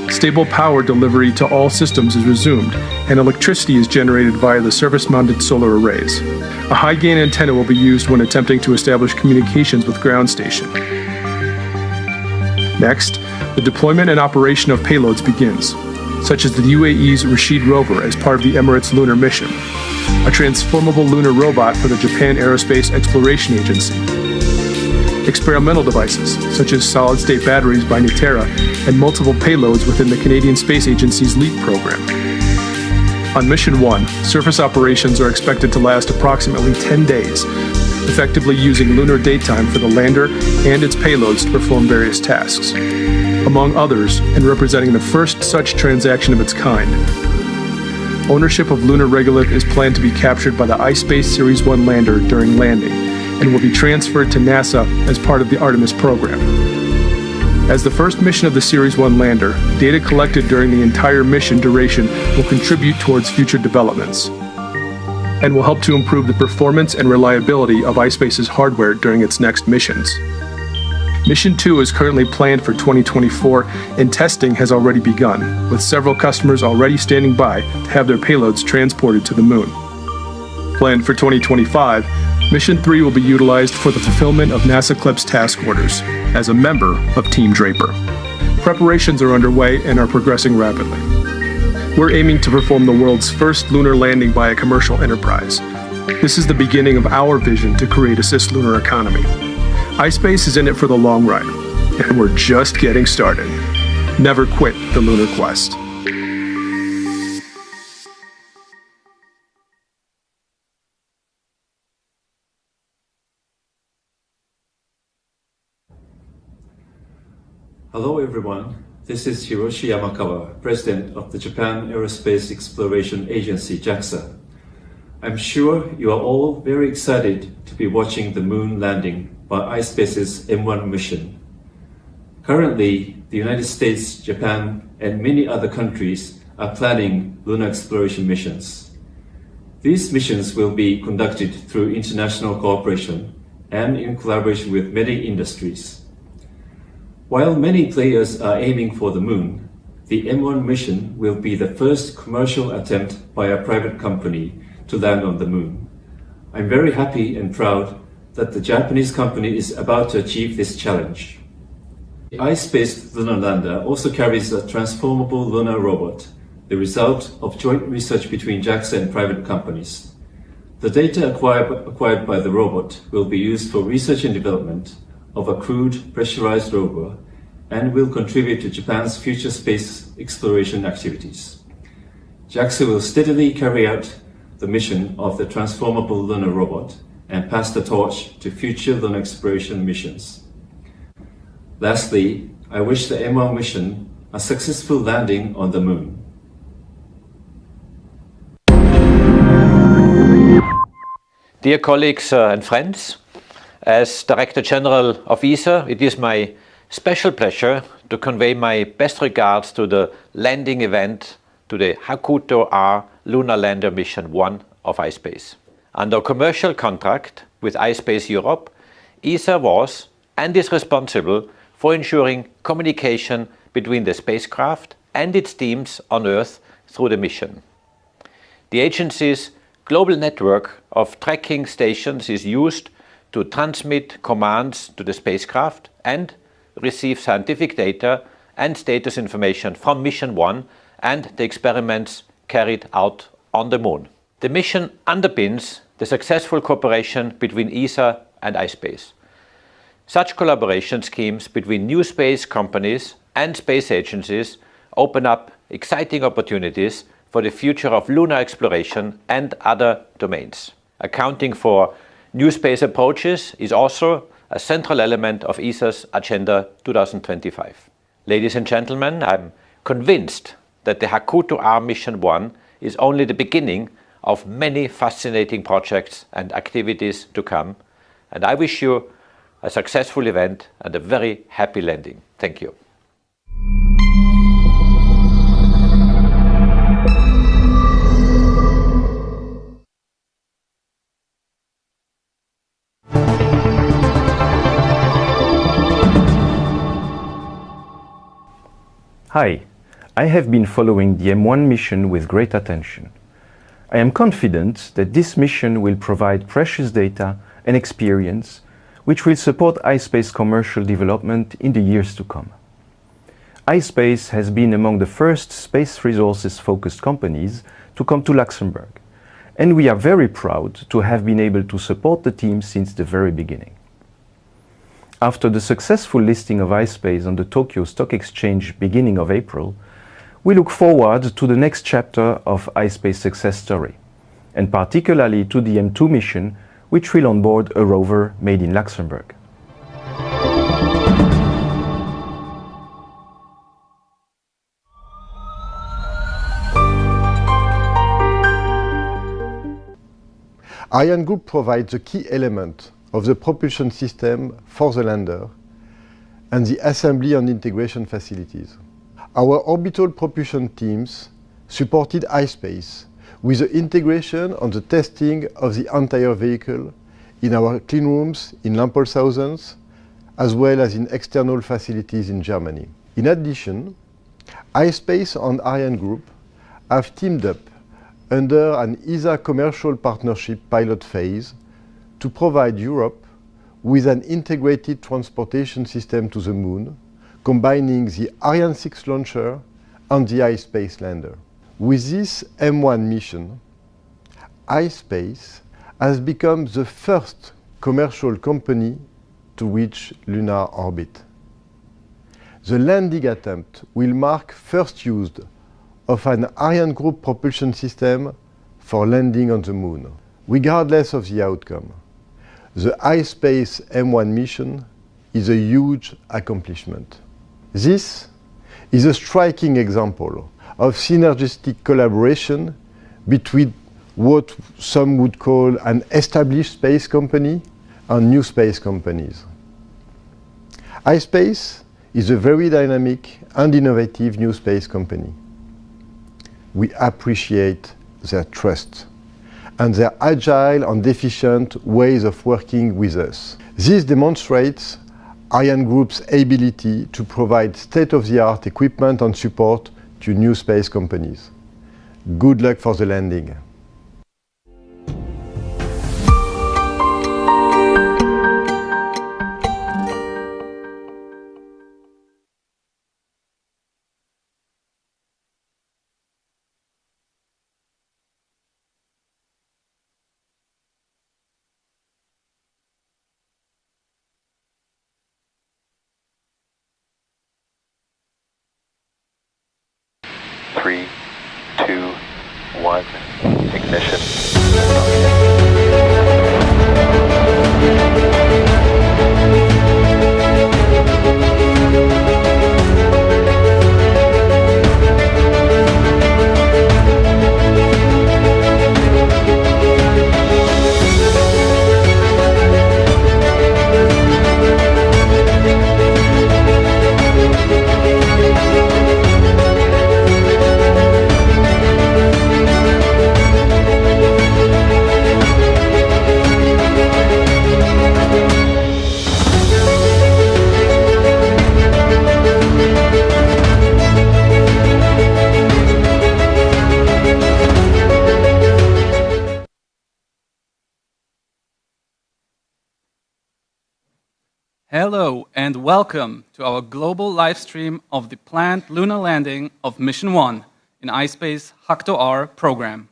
Stable power delivery to all systems is resumed, and electricity is generated via the surface-mounted solar arrays. A high-gain antenna will be used when attempting to establish communications with ground station. Next, the deployment and operation of payloads begins, such as the UAE's Rashid rover as part of the Emirates lunar mission, a transformable lunar robot for the Japan Aerospace Exploration Agency, experimental devices, such as solid-state batteries by Nutera, and multiple payloads within the Canadian Space Agency's LEAP program. On Mission 1, surface operations are expected to last approximately 10 days, effectively using lunar daytime for the lander and its payloads to perform various tasks. Among others, and representing the first such transaction of its kind, ownership of lunar regolith is planned to be captured by the Ispace Series 1 lander during landing, and will be transferred to NASA as part of the Artemis program. As the first mission of the Series 1 lander, data collected during the entire mission duration will contribute towards future developments, and will help to improve the performance and reliability of Ispace's hardware during its next missions. Mission 2 is currently planned for 2024, and testing has already begun, with several customers already standing by to have their payloads transported to the Moon. Planned for 2025, Mission 3 will be utilized for the fulfillment of NASA CLPS task orders as a member of Team Draper. Preparations are underway and are progressing rapidly. We're aiming to perform the world's first lunar landing by a commercial enterprise. This is the beginning of our vision to create a cislunar economy. Ispace is in it for the long run, and we're just getting started. Never quit the lunar quest. Hello everyone, this is Hiroshi Yamakawa, President of the Japan Aerospace Exploration Agency, JAXA. I'm sure you are all very excited to be watching the moon landing by Ispace's M1 mission. Currently, the United States, Japan, and many other countries are planning lunar exploration missions. These missions will be conducted through international cooperation and in collaboration with many industries. While many players are aiming for the moon, the M1 mission will be the first commercial attempt by a private company to land on the moon. I'm very happy and proud that the Japanese company is about to achieve this challenge. The Ispace lunar lander also carries a transformable lunar robot, the result of joint research between JAXA and private companies. The data acquired by the robot will be used for research and development of a crewed pressurized rover and will contribute to Japan's future space exploration activities. JAXA will steadily carry out the mission of the transformable lunar robot and pass the torch to future lunar exploration missions. Lastly, I wish the M1 mission a successful landing on the moon. Dear colleagues and friends, as Director General of ESA, it is my special pleasure to convey my best regards to the landing event to the Hakuto R Lunar Lander Mission 1 of Ispace. Under commercial contract with Ispace Europe, ESA was and is responsible for ensuring communication between the spacecraft and its teams on Earth through the mission. The agency's global network of tracking stations is used to transmit commands to the spacecraft and receive scientific data and status information from Mission 1 and the experiments carried out on the Moon. The mission underpins the successful cooperation between ESA and Ispace. Such collaboration schemes between new space companies and space agencies open up exciting opportunities for the future of lunar exploration and other domains. Accounting for new space approaches is also a central element of ESA's Agenda 2025. Ladies and gentlemen, I'm convinced that the Hakuto R Mission 1 is only the beginning of many fascinating projects and activities to come, and I wish you a successful event and a very happy landing. Thank you. Hi, I have been following the M1 mission with great attention. I am confident that this mission will provide precious data and experience which will support Ispace commercial development in the years to come. Ispace has been among the first space resources-focused companies to come to Luxembourg, and we are very proud to have been able to support the team since the very beginning. After the successful listing of Ispace on the Tokyo Stock Exchange beginning of April, we look forward to the next chapter of Ispace's success story, and particularly to the M2 mission, which will onboard a rover made in Luxembourg. Ariane Group provides the key element of the propulsion system for the lander and the assembly and integration facilities. Our orbital propulsion teams supported Ispace with the integration and the testing of the entire vehicle in our clean rooms in Lampershausen, as well as in external facilities in Germany. In addition, Ispace and Ariane Group have teamed up under an ESA commercial partnership pilot phase to provide Europe with an integrated transportation system to the Moon, combining the Ariane 6 launcher and the Ispace lander. With this M1 mission, Ispace has become the first commercial company to reach lunar orbit. The landing attempt will mark first use of an Ariane Group propulsion system for landing on the Moon. Regardless of the outcome, the Ispace M1 mission is a huge accomplishment. This is a striking example of synergistic collaboration between what some would call an established space company and new space companies. Ispace is a very dynamic and innovative new space company. We appreciate their trust and their agile and efficient ways of working with us. This demonstrates Ariane Group's ability to provide state-of-the-art equipment and support to new space companies. Good luck for the landing. Three, two, one, ignition. Hello and welcome to our global live stream of the planned lunar landing of Mission 1 in Ispace HACTO-R program.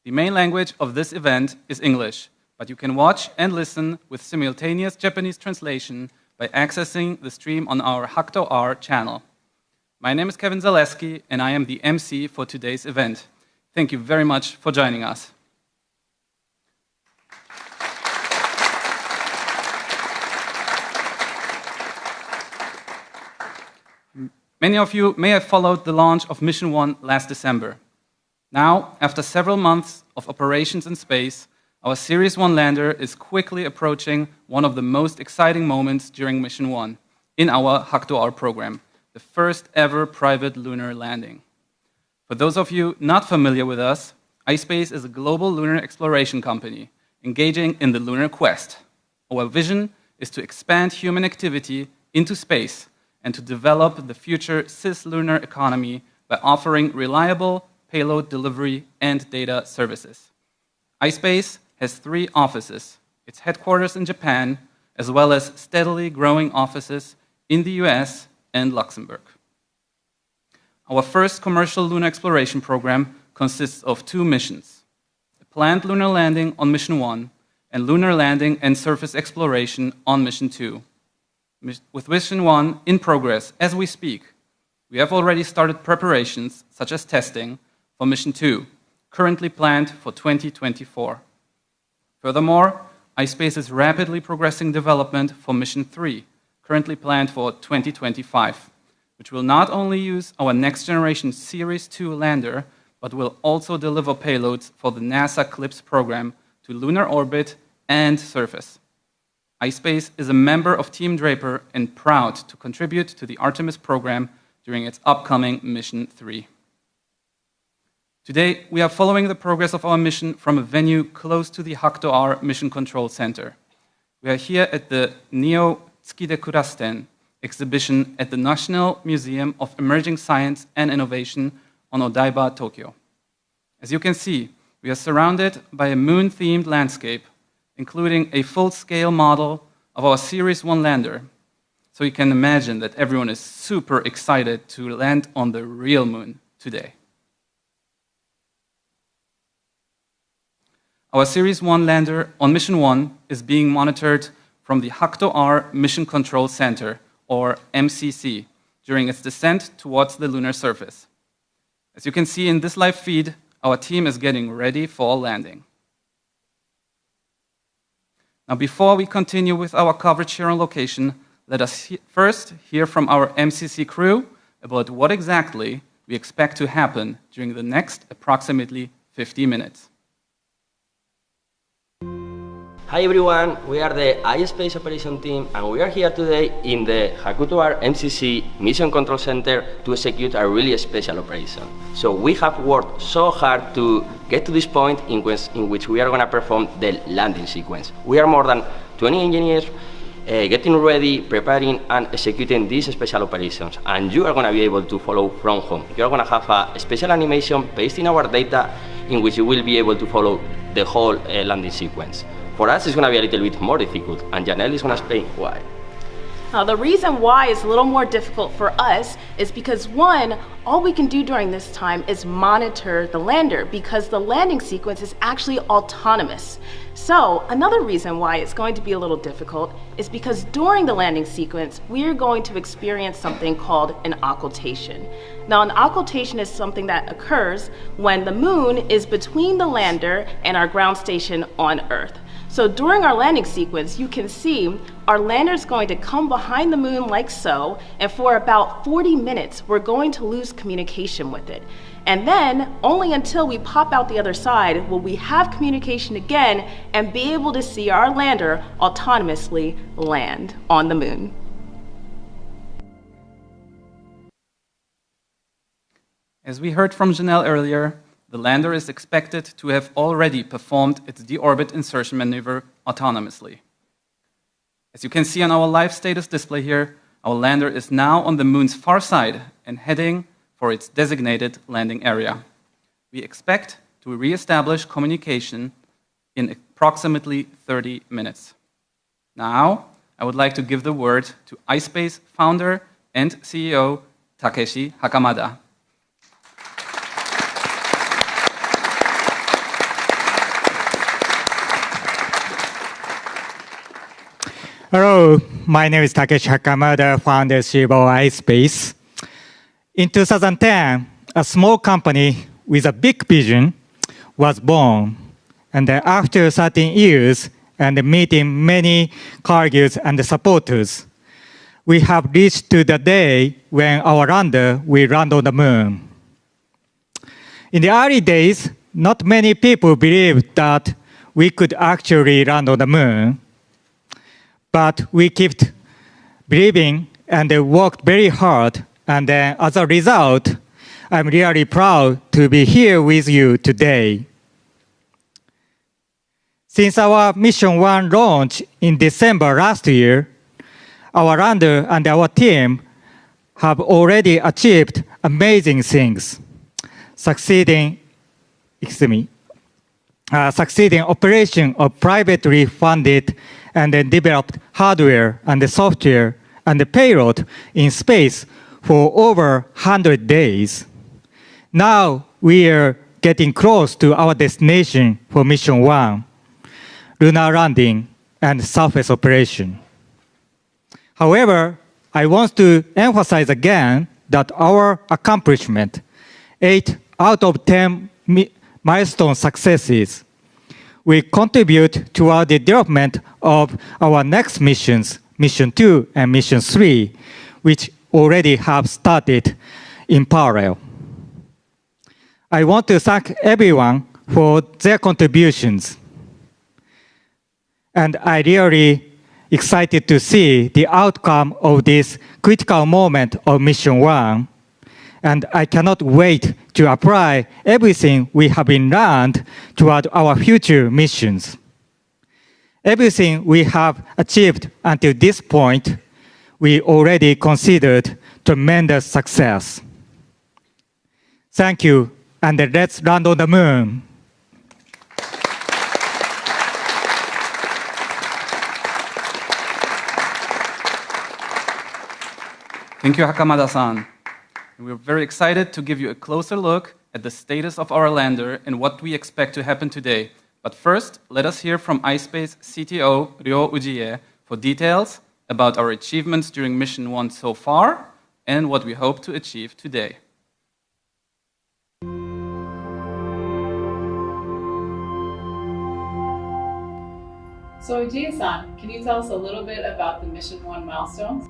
The main language of this event is English, but you can watch and listen with simultaneous Japanese translation by accessing the stream on our HACTO-R channel. My name is Kevin Zaleski and I am the MC for today's event. Thank you very much for joining us. Many of you may have followed the launch of Mission 1 last December. Now, after several months of operations in space, our Series 1 lander is quickly approaching one of the most exciting moments during Mission 1 in our HACTO-R program, the first ever private lunar landing. For those of you not familiar with us, Ispace is a global lunar exploration company engaging in the lunar quest. Our vision is to expand human activity into space and to develop the future cislunar economy by offering reliable payload delivery and data services. iSpace has 3 offices, its headquarters in Japan, as well as steadily growing offices in the US and Luxembourg. Our first commercial lunar exploration program consists of 2 missions: a planned lunar landing on Mission 1 and lunar landing and surface exploration on Mission 2. With Mission 1 in progress as we speak, we have already started preparations, such as testing, for Mission 2, currently planned for 2024. Furthermore, iSpace is rapidly progressing development for Mission 3, currently planned for 2025, which will not only use our next-generation Series 2 lander, but will also deliver payloads for the NASA CLIPS program to lunar orbit and surface. iSpace is a member of Team Draper and proud to contribute to the Artemis program during its upcoming Mission 3. Today, we are following the progress of our mission from a venue close to the HACTOR Mission Control Center. We are here at the Neo Tsukide Kurasten exhibition at the National Museum of Emerging Science and Innovation on Odaiba, Tokyo. As you can see, we are surrounded by a moon-themed landscape, including a full-scale model of our Series 1 lander. So you can imagine that everyone is super excited to land on the real moon today. Our Series 1 lander on Mission 1 is being monitored from the HACTOR Mission Control Center, or MCC, during its descent towards the lunar surface. As you can see in this live feed, our team is getting ready for landing. Now, before we continue with our coverage here on location, let us first hear from our MCC crew about what exactly we expect to happen during the next approximately 50 minutes. Hi everyone, we are the iSpace operation team and we are here today in the HACTOR MCC Mission Control Center to execute a really special operation. So we have worked so hard to get to this point in which we are going to perform the landing sequence. We are more than 20 engineers getting ready, preparing and executing these special operations, and you are going to be able to follow from home. You are going to have a special animation based in our data in which you will be able to follow the whole landing sequence. For us, it's going to be a little bit more difficult, and Janelle is going to explain why. Now, the reason why it's a little more difficult for us is because, one, all we can do during this time is monitor the lander because the landing sequence is actually autonomous. So, another reason why it's going to be a little difficult is because during the landing sequence, we are going to experience something called an occultation. Now, an occultation is something that occurs when the moon is between the lander and our ground station on Earth. So during our landing sequence, you can see our lander is going to come behind the moon like so, and for about 40 minutes, we're going to lose communication with it. And then, only until we pop out the other side will we have communication again and be able to see our lander autonomously land on the moon. As we heard from Janelle earlier, the lander is expected to have already performed its deorbit insertion maneuver autonomously. As you can see on our live status display here, our lander is now on the moon's far side and heading for its designated landing area. We expect to re-establish communication in approximately 30 minutes. Now, I would like to give the word to iSpace founder and CEO Takeshi Hakamada. Hello, my name is Takeshi Hakamada, founder CEO of iSpace. In 2010, a small company with a big vision was born. And after 13 years and meeting many colleagues and supporters, we have reached to the day when our lander will land on the moon. In the early days, not many people believed that we could actually land on the moon. But we kept believing and worked very hard. And as a result, I'm really proud to be here with you today. Since our Mission 1 launch in December last year, our lander and our team have already achieved amazing things. Succeeding operation of privately funded and then developed hardware and the software and the payload in space for over 100 days. Now we are getting close to our destination for Mission 1, lunar landing and surface operation. However, I want to emphasize again that our accomplishment, 8 out of 10 milestone successes, will contribute toward the development of our next missions, Mission 2 and Mission 3, which already have started in parallel. I want to thank everyone for their contributions. And I really excited to see the outcome of this critical moment of Mission 1. And I cannot wait to apply everything we have been learned toward our future missions. Everything we have achieved until this point, we already considered tremendous success. Thank you, and let's land on the moon. Thank you, Hakamada-san. We're very excited to give you a closer look at the status of our lander and what we expect to happen today. But first, let us hear from iSpace CTO Ryo Ujie for details about our achievements during Mission 1 so far and what we hope to achieve today. So Ujie-san, can you tell us a little bit about the Mission 1 milestones?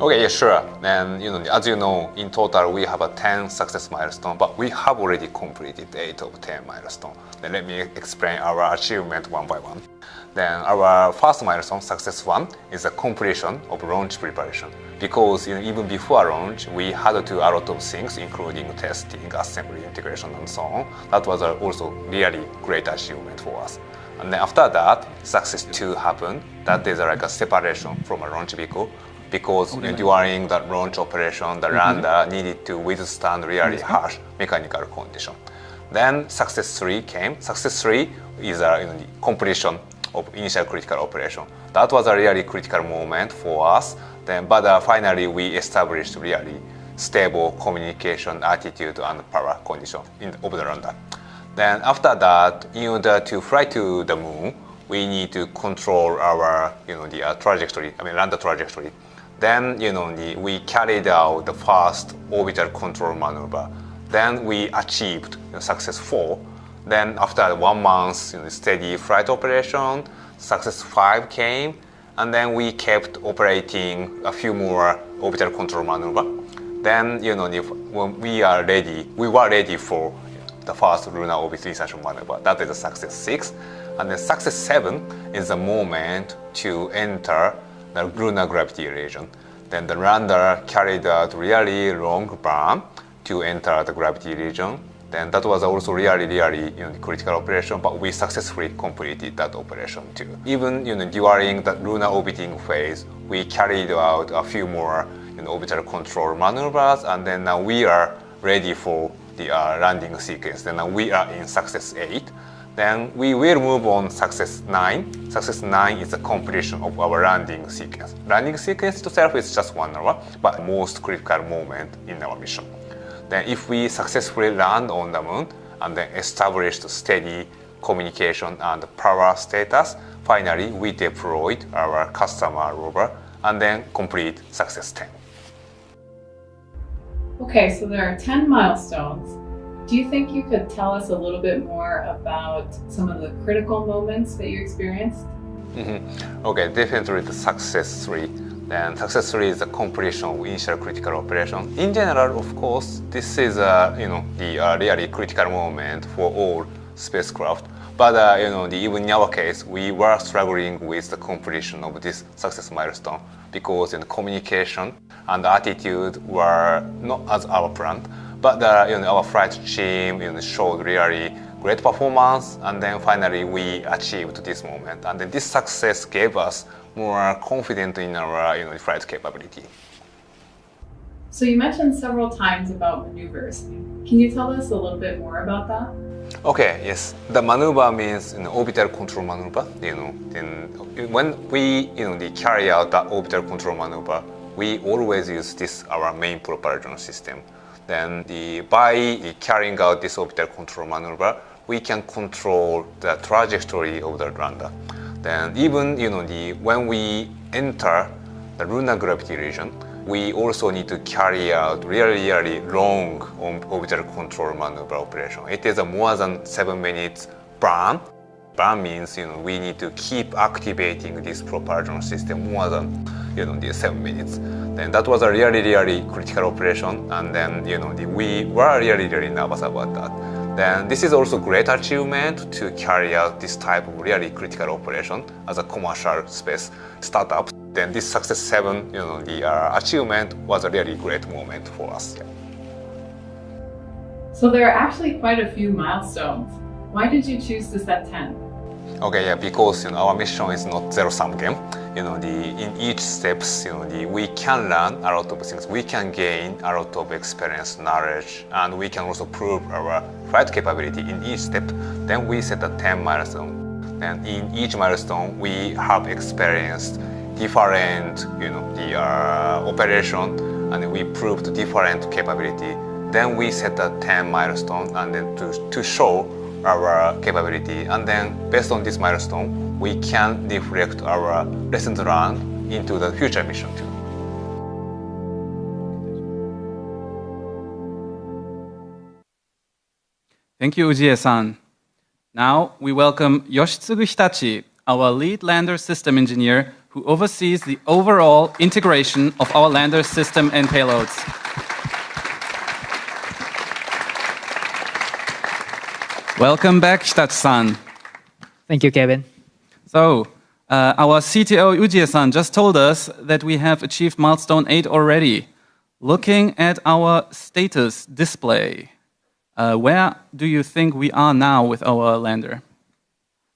Okay, yeah, sure. And as you know, in total we have a 10 success milestone, but we have already completed 8 of 10 milestones. Then let me explain our achievement one by one. Then our first milestone, success 1, is the completion of launch preparation. Because even before launch, we had to do a lot of things, including testing, assembly, integration, and so on. That was also really great achievement for us. And then after that, success 2 happened. That is like a separation from a launch vehicle. Because during the launch operation, the lander needed to withstand really harsh mechanical condition. Then success 3 came. Success 3 is the completion of initial critical operation. That was a really critical moment for us. But finally, we established really stable communication, attitude, and power condition of the lander. Then after that, in order to fly to the moon, we need to control our the trajectory, lander trajectory. Then we carried out the first orbital control maneuver. Then we achieved success 4. Then after 1 month steady flight operation, success 5 came, and then we kept operating a few more orbital control maneuver. Then when we were ready for the first lunar orbit insertion maneuver. That is a success 6. And then success 7 is the moment to enter the lunar gravity region. Then the lander carried out really long burn to enter the gravity region. Then that was also really critical operation, but we successfully completed that operation too. Even during the lunar orbiting phase, we carried out a few more orbital control maneuvers, and then now we are ready for the landing sequence. Then we are in success 8. Then we will move on success 9. Success 9 is the completion of our landing sequence. Landing sequence itself is just 1 hour, but most critical moment in our mission. Then if we successfully land on the moon and then establish steady communication and power status, finally we deployed our customer rover and then complete success 10. Okay, so there are 10 milestones. Do you think you could tell us a little bit more about some of the critical moments that you experienced? Okay, definitely the success 3. Then success 3 is the completion of initial critical operation. In general, of course, this is the really critical moment for all spacecraft. But even in our case, we were struggling with the completion of this success milestone because communication and attitude were not as our plan. But our flight team showed really great performance, and then finally we achieved this moment. And then this success gave us more confidence in our flight capability. So you mentioned several times about maneuvers. Can you tell us a little bit more about that? Okay, yes. The maneuver means orbital control maneuver. Then when we carry out the orbital control maneuver, we always use this our main propulsion system. Then by carrying out this orbital control maneuver, we can control the trajectory of the lander. Then even when we enter the lunar gravity region, we also need to carry out really long orbital control maneuver operation. It is a more than 7 minutes burn. Burn means we need to keep activating this propulsion system more than the 7 minutes. Then that was a really critical operation, and then we were really nervous about that. Then this is also great achievement to carry out this type of really critical operation as a commercial space startup. Then this Success 7, the achievement was a really great moment for us. Yeah. So there are actually quite a few milestones. Why did you choose to set 10? Okay, yeah, because our mission is not zero-sum game. In each steps, we can learn a lot of things. We can gain a lot of experience, knowledge, and we can also prove our flight capability in each step. Then we set a 10 milestone. And in each milestone, we have experienced different, operation, and we proved different capability. Then we set a 10 milestone, and then to show our capability, and then based on this milestone, we can reflect our lessons learned into the future mission too. Thank you, Ujie-san. Now we welcome Yoshitsugu Hitachi, our lead lander system engineer, who oversees the overall integration of our lander system and payloads. Welcome back, Hitachi-san. Thank you, Kevin. So, our CTO Ujie-san just told us that we have achieved milestone 8 already. Looking at our status display, where do you think we are now with our lander?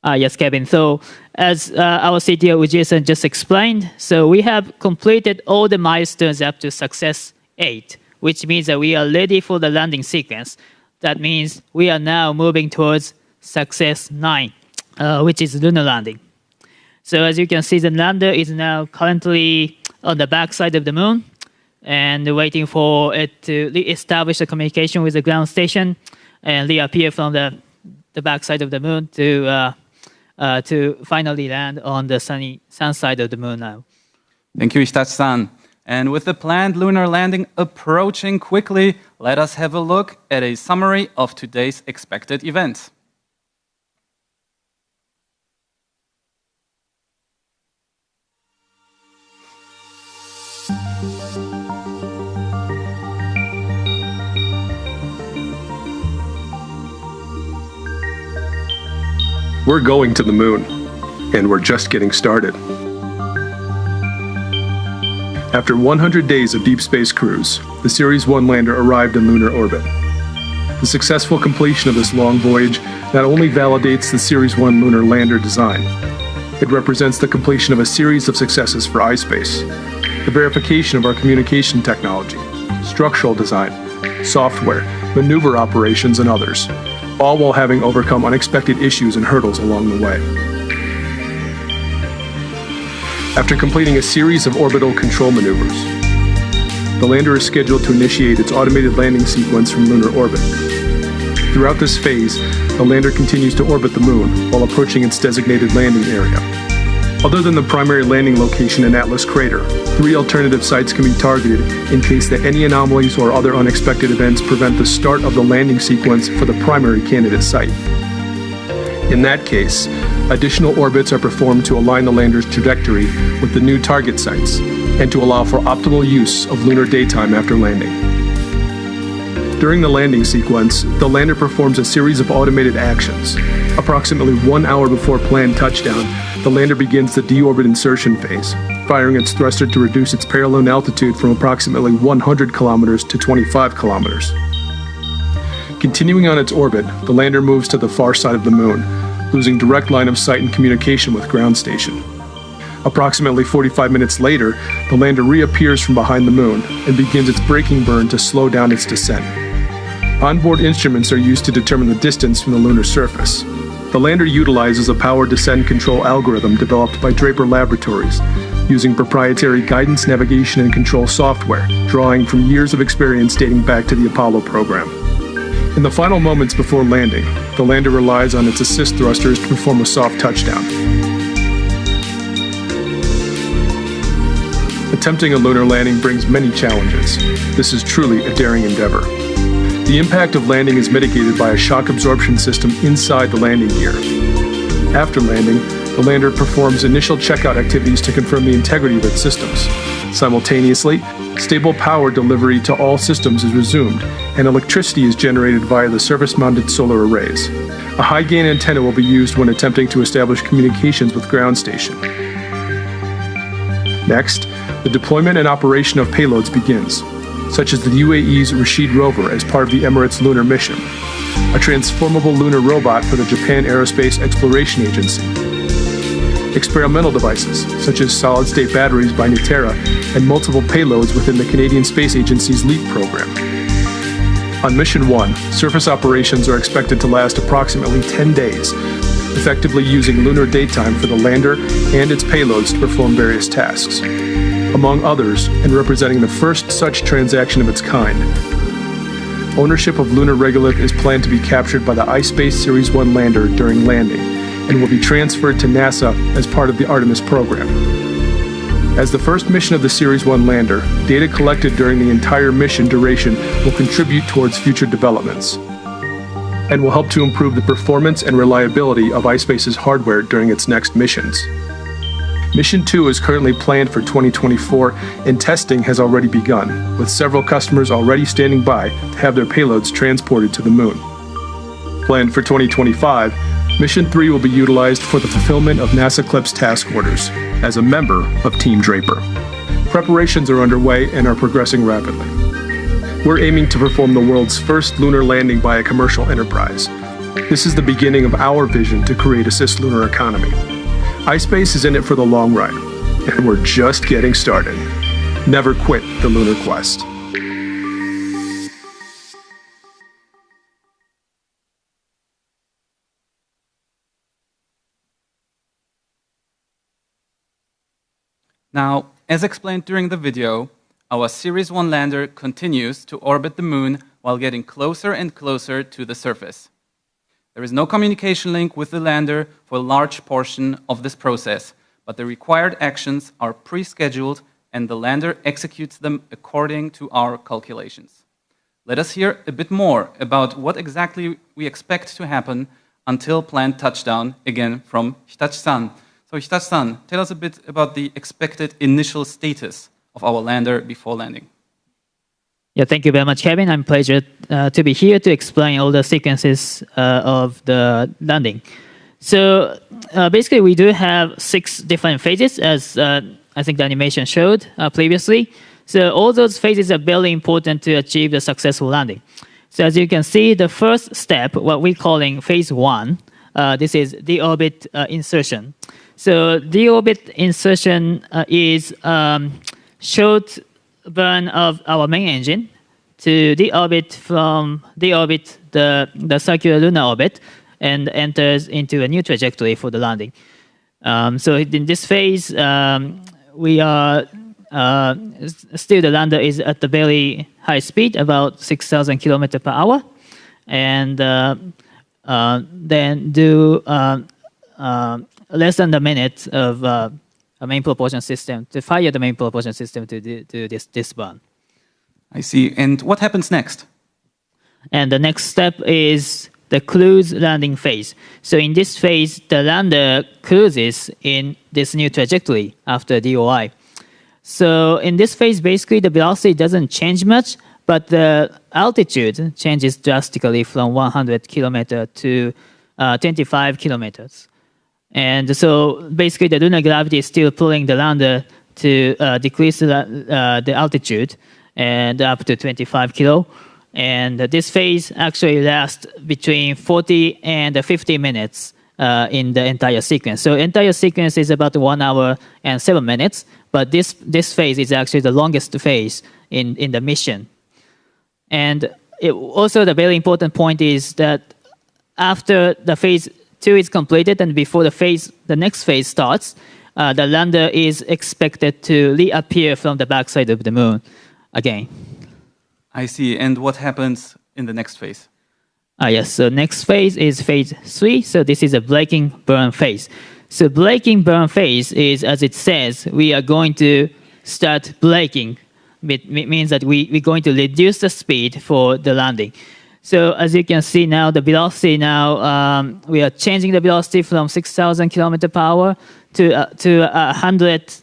Yes, Kevin. So, as our CTO Ujie-san just explained, so we have completed all the milestones up to Success 8, which means that we are ready for the landing sequence. That means we are now moving towards Success 9, which is lunar landing. So as you can see, the lander is now currently on the backside of the moon and waiting for it to re-establish the communication with the ground station and reappear from the backside of the moon to finally land on the sun side of the moon now. Thank you, Hitachi-san. And with the planned lunar landing approaching quickly, let us have a look at a summary of today's expected events. We're going to the moon, and we're just getting started. After 100 days of deep space cruise, the Series 1 lander arrived in lunar orbit. The successful completion of this long voyage not only validates the Series 1 lunar lander design, it represents the completion of a series of successes for iSpace, the verification of our communication technology, structural design, software, maneuver operations, and others, all while having overcome unexpected issues and hurdles along the way. After completing a series of orbital control maneuvers, the lander is scheduled to initiate its automated landing sequence from lunar orbit. Throughout this phase, the lander continues to orbit the moon while approaching its designated landing area. Other than the primary landing location in Atlas Crater, 3 alternative sites can be targeted in case that any anomalies or other unexpected events prevent the start of the landing sequence for the primary candidate site. In that case, additional orbits are performed to align the lander's trajectory with the new target sites and to allow for optimal use of lunar daytime after landing. During the landing sequence, the lander performs a series of automated actions. Approximately 1 hour before planned touchdown, the lander begins the deorbit insertion phase, firing its thruster to reduce its parallel altitude from approximately 100 kilometers to 25 kilometers. Continuing on its orbit, the lander moves to the far side of the moon, losing direct line of sight and communication with ground station. Approximately 45 minutes later, the lander reappears from behind the moon and begins its braking burn to slow down its descent. Onboard instruments are used to determine the distance from the lunar surface. The lander utilizes a power descent control algorithm developed by Draper Laboratories, using proprietary guidance, navigation, and control software, drawing from years of experience dating back to the Apollo program. In the final moments before landing, the lander relies on its assist thrusters to perform a soft touchdown. Attempting a lunar landing brings many challenges. This is truly a daring endeavor. The impact of landing is mitigated by a shock absorption system inside the landing gear. After landing, the lander performs initial checkout activities to confirm the integrity of its systems. Simultaneously, stable power delivery to all systems is resumed, and electricity is generated via the surface-mounted solar arrays. A high-gain antenna will be used when attempting to establish communications with ground station. Next, the deployment and operation of payloads begins, such as the UAE's Rashid rover as part of the Emirates lunar mission, a transformable lunar robot for the Japan Aerospace Exploration Agency, experimental devices such as solid-state batteries by Nutera and multiple payloads within the Canadian Space Agency's LEAP program. On Mission 1, surface operations are expected to last approximately 10 days, effectively using lunar daytime for the lander and its payloads to perform various tasks. Among others, and representing the first such transaction of its kind, ownership of lunar regolith is planned to be captured by the Ispace Series 1 lander during landing and will be transferred to NASA as part of the Artemis program. As the first mission of the Series 1 lander, data collected during the entire mission duration will contribute towards future developments and will help to improve the performance and reliability of Ispace's hardware during its next missions. Mission 2 is currently planned for 2024, and testing has already begun, with several customers already standing by to have their payloads transported to the moon. Planned for 2025, Mission 3 will be utilized for the fulfillment of NASA CLPS task orders as a member of Team Draper. Preparations are underway and are progressing rapidly. We're aiming to perform the world's first lunar landing by a commercial enterprise. This is the beginning of our vision to create a cislunar economy. Ispace is in it for the long ride, and we're just getting started. Never quit the lunar quest. Now, as explained during the video, our Series 1 lander continues to orbit the moon while getting closer and closer to the surface. There is no communication link with the lander for a large portion of this process, but the required actions are pre-scheduled and the lander executes them according to our calculations. Let us hear a bit more about what exactly we expect to happen until planned touchdown, again from Hitachi-san. So Hitachi-san, tell us a bit about the expected initial status of our lander before landing. Yeah, thank you very much, Kevin. I'm pleasure to be here to explain all the sequences of the landing. So basically, we do have 6 different phases, as I think the animation showed previously. So all those phases are very important to achieve the successful landing. So as you can see, the first step, what we're calling phase 1, this is deorbit insertion. So deorbit insertion is short burn of our main engine to deorbit from the circular lunar orbit and enters into a new trajectory for the landing. So in this phase, we are still the lander is at a very high speed, about 6,000 kilometers per hour, and then do less than a minute of a main propulsion system to fire the main propulsion system to do this burn. I see. And what happens next? And the next step is the cruise landing phase. So in this phase, the lander cruises in this new trajectory after DOI. So in this phase, basically the velocity doesn't change much, but the altitude changes drastically from 100 kilometers to 25 kilometers. And so basically the lunar gravity is still pulling the lander to decrease the altitude and up to 25 kilo. And this phase actually lasts between 40 and 50 minutes in the entire sequence. So entire sequence is about 1 hour and 7 minutes, but this phase is actually the longest phase in the mission. And also the very important point is that after the phase 2 is completed and before the next phase starts, the lander is expected to reappear from the backside of the moon again. I see. And what happens in the next phase? Yes, so next phase is phase 3. So this is a braking burn phase. So braking burn phase is, as it says, we are going to start braking. It means that we're going to reduce the speed for the landing. So as you can see now, the velocity now, we are changing the velocity from 6,000 km per hour to 100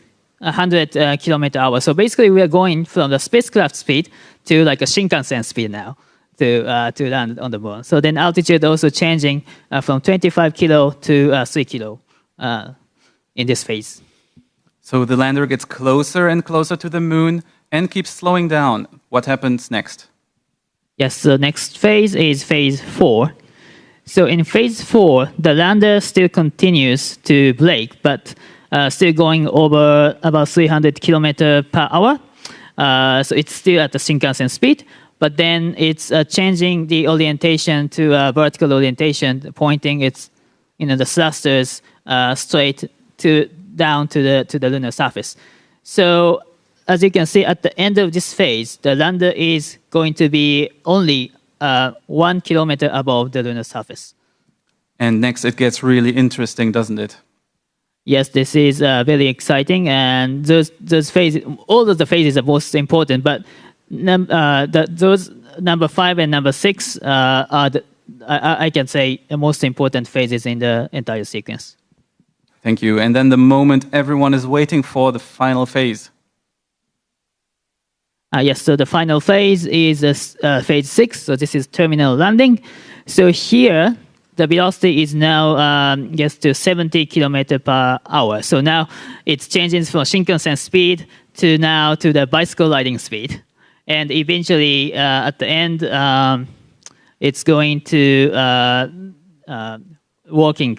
km hour. So basically we are going from the spacecraft speed to like a Shinkansen speed now to land on the moon. So then altitude also changing from 25 kilo to 3 kilo in this phase. So the lander gets closer and closer to the moon and keeps slowing down. What happens next? Yes, the next phase is phase 4. So in phase 4, the lander still continues to brake, but still going over about 300 km per hour. So it's still at the Shinkansen speed, but then it's changing the orientation to a vertical orientation, pointing its, the thrusters straight down to the lunar surface. So as you can see, at the end of this phase, the lander is going to be only 1 kilometer above the lunar surface. And next it gets really interesting, doesn't it? Yes, this is very exciting, and those phases, all of the phases are most important, but those number 5 and number 6 are, I can say, the most important phases in the entire sequence. Thank you. And then the moment everyone is waiting for, the final phase. Yes, so the final phase is phase 6, so this is terminal landing. So here, the velocity is now gets to 70 km per hour. So now it's changing from Shinkansen speed to the bicycle riding speed. And eventually, at the end, it's going to walking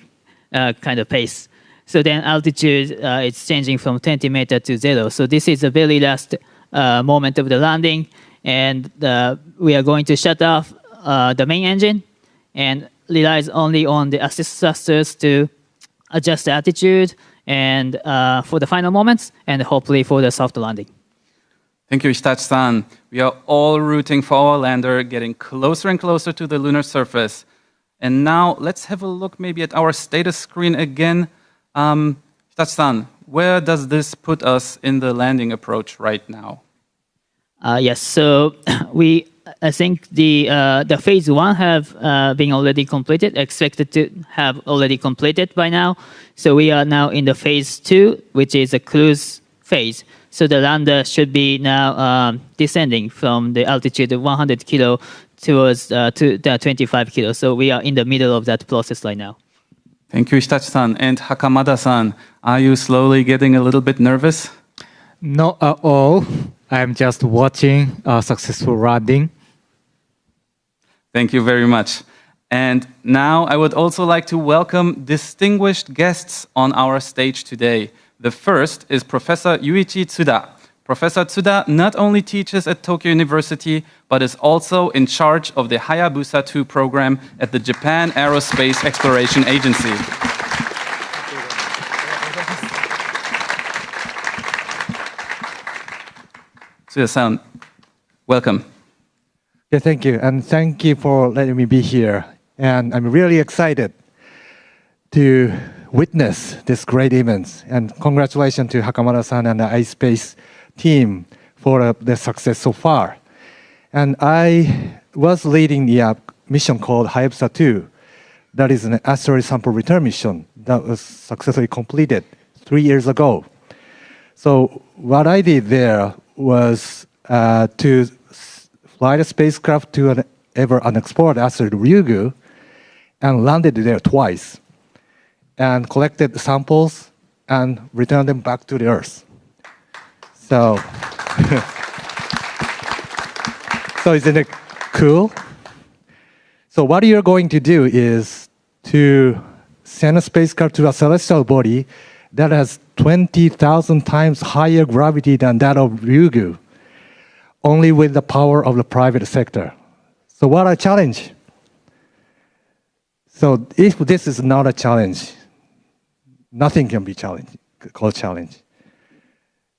kind of pace. So then altitude, it's changing from 20 meters to 0. So this is the very last moment of the landing, and we are going to shut off the main engine and relies only on the assist thrusters to adjust the attitude and for the final moments, and hopefully for the soft landing. Thank you, Itachi-san. We are all rooting for our lander getting closer and closer to the lunar surface. And now let's have a look maybe at our status screen again. Itachi-san, where does this put us in the landing approach right now? Yes, so I think the phase 1 have been already completed, expected to have already completed by now. So we are now in the phase 2, which is a cruise phase. So the lander should be now descending from the altitude of 100 kilo towards to 25 kilo. So we are in the middle of that process right now. Thank you, Itachi-san. And Hakamada-san, are you slowly getting a little bit nervous? Not at all. I'm just watching a successful landing. Thank you very much. And now I would also like to welcome distinguished guests on our stage today. The first is Professor Yuichi Tsuda. Professor Tsuda not only teaches at Tokyo University, but is also in charge of the Hayabusa 2 program at the Japan Aerospace Exploration Agency. Tsuda-san, welcome. Yeah, thank you. And thank you for letting me be here. And I'm really excited to witness this great event. And congratulations to Hakamada-san and the iSpace team for the success so far. And I was leading the mission called Hayabusa 2. That is an asteroid sample return mission that was successfully completed 3 years ago. So what I did there was to fly the spacecraft to an ever unexplored asteroid Ryugu and landed there twice and collected samples and returned them back to the Earth. So, so isn't it cool? So what you're going to do is to send a spacecraft to a celestial body that has 20,000 times higher gravity than that of Ryugu, only with the power of the private sector. So what a challenge. So if this is not a challenge, nothing can be called challenge.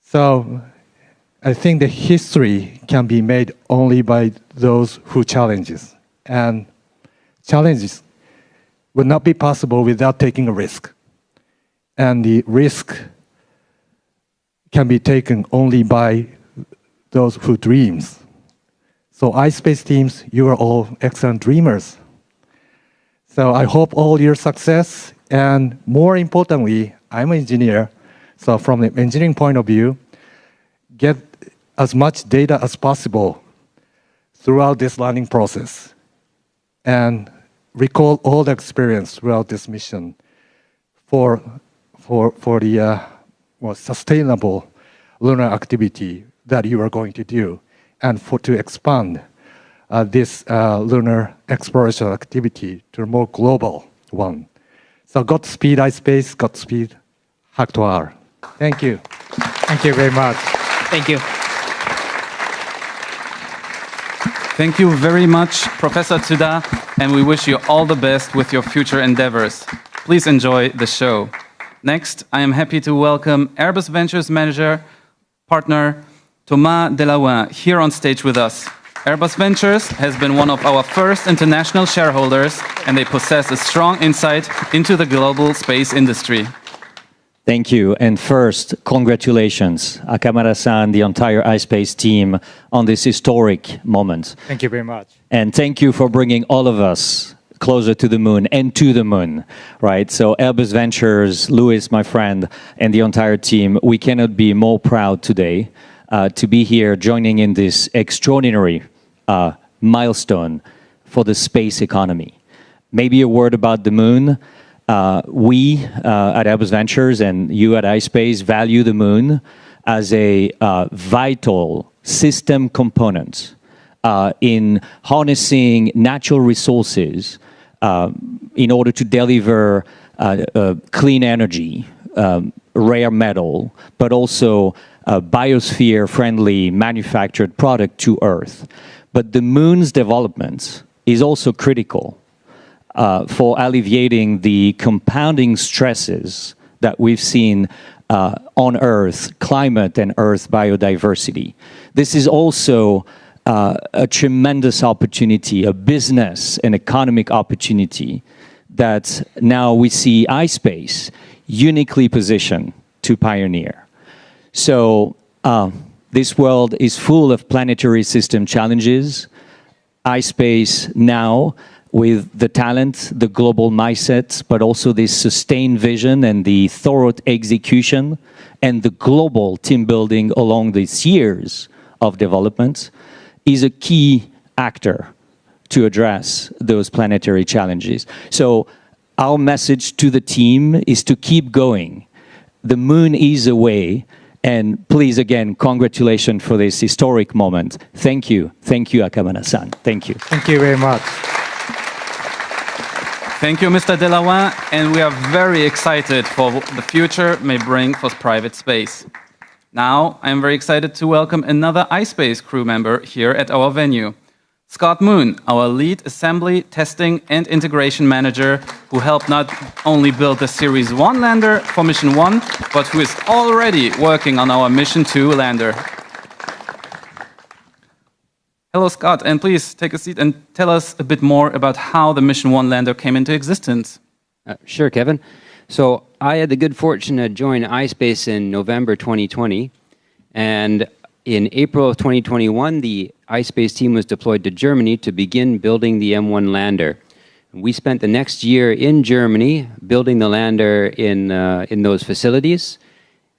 So I think the history can be made only by those who challenges. And challenges would not be possible without taking a risk. And the risk can be taken only by those who dreams. So iSpace teams, you are all excellent dreamers. So I hope all your success, and more importantly, I'm an engineer, so from the engineering point of view, get as much data as possible throughout this learning process, and recall all the experience throughout this mission for the more sustainable lunar activity that you are going to do, and to expand this lunar exploration activity to a more global one. So Godspeed iSpace, Godspeed Hakutoir. Thank you. Thank you very much. Thank you. Thank you very much, Professor Tsuda, and we wish you all the best with your future endeavors. Please enjoy the show. Next, I am happy to welcome Airbus Ventures Manager, Partner Thomas Delaouin here on stage with us. Airbus Ventures has been one of our first international shareholders, and they possess a strong insight into the global space industry. Thank you. And first, congratulations, Akamada-san, the entire iSpace team, on this historic moment. Thank you very much. And thank you for bringing all of us closer to the moon and to the moon, right? So Airbus Ventures, Louis, my friend, and the entire team, we cannot be more proud today to be here joining in this extraordinary milestone for the space economy. Maybe a word about the moon. We at Airbus Ventures and you at iSpace value the moon as a vital system component in harnessing natural resources in order to deliver clean energy, rare metal, but also biosphere-friendly manufactured product to Earth. But the moon's development is also critical for alleviating the compounding stresses that we've seen on Earth, climate and Earth biodiversity. This is also a tremendous opportunity, a business and economic opportunity that now we see iSpace uniquely positioned to pioneer. So this world is full of planetary system challenges. iSpace now, with the talent, the global mindset, but also this sustained vision and the thorough execution and the global team building along these years of development, is a key actor to address those planetary challenges. So our message to the team is to keep going. The moon is a way, and please, again, congratulations for this historic moment. Thank you. Thank you, Akamada-san. Thank you. Thank you very much. Thank you, Mr. Delaouin, and we are very excited for what the future may bring for private space. Now, I am very excited to welcome another iSpace crew member here at our venue. Scott Moon, our lead assembly, testing, and integration manager, who helped not only build the Series 1 lander for Mission 1, but who is already working on our Mission 2 lander. Hello, Scott, and please take a seat and tell us a bit more about how the Mission 1 lander came into existence. Sure, Kevin. So I had the good fortune to join iSpace in November 2020, and in April of 2021, the iSpace team was deployed to Germany to begin building the M1 lander. We spent the next year in Germany building the lander in those facilities,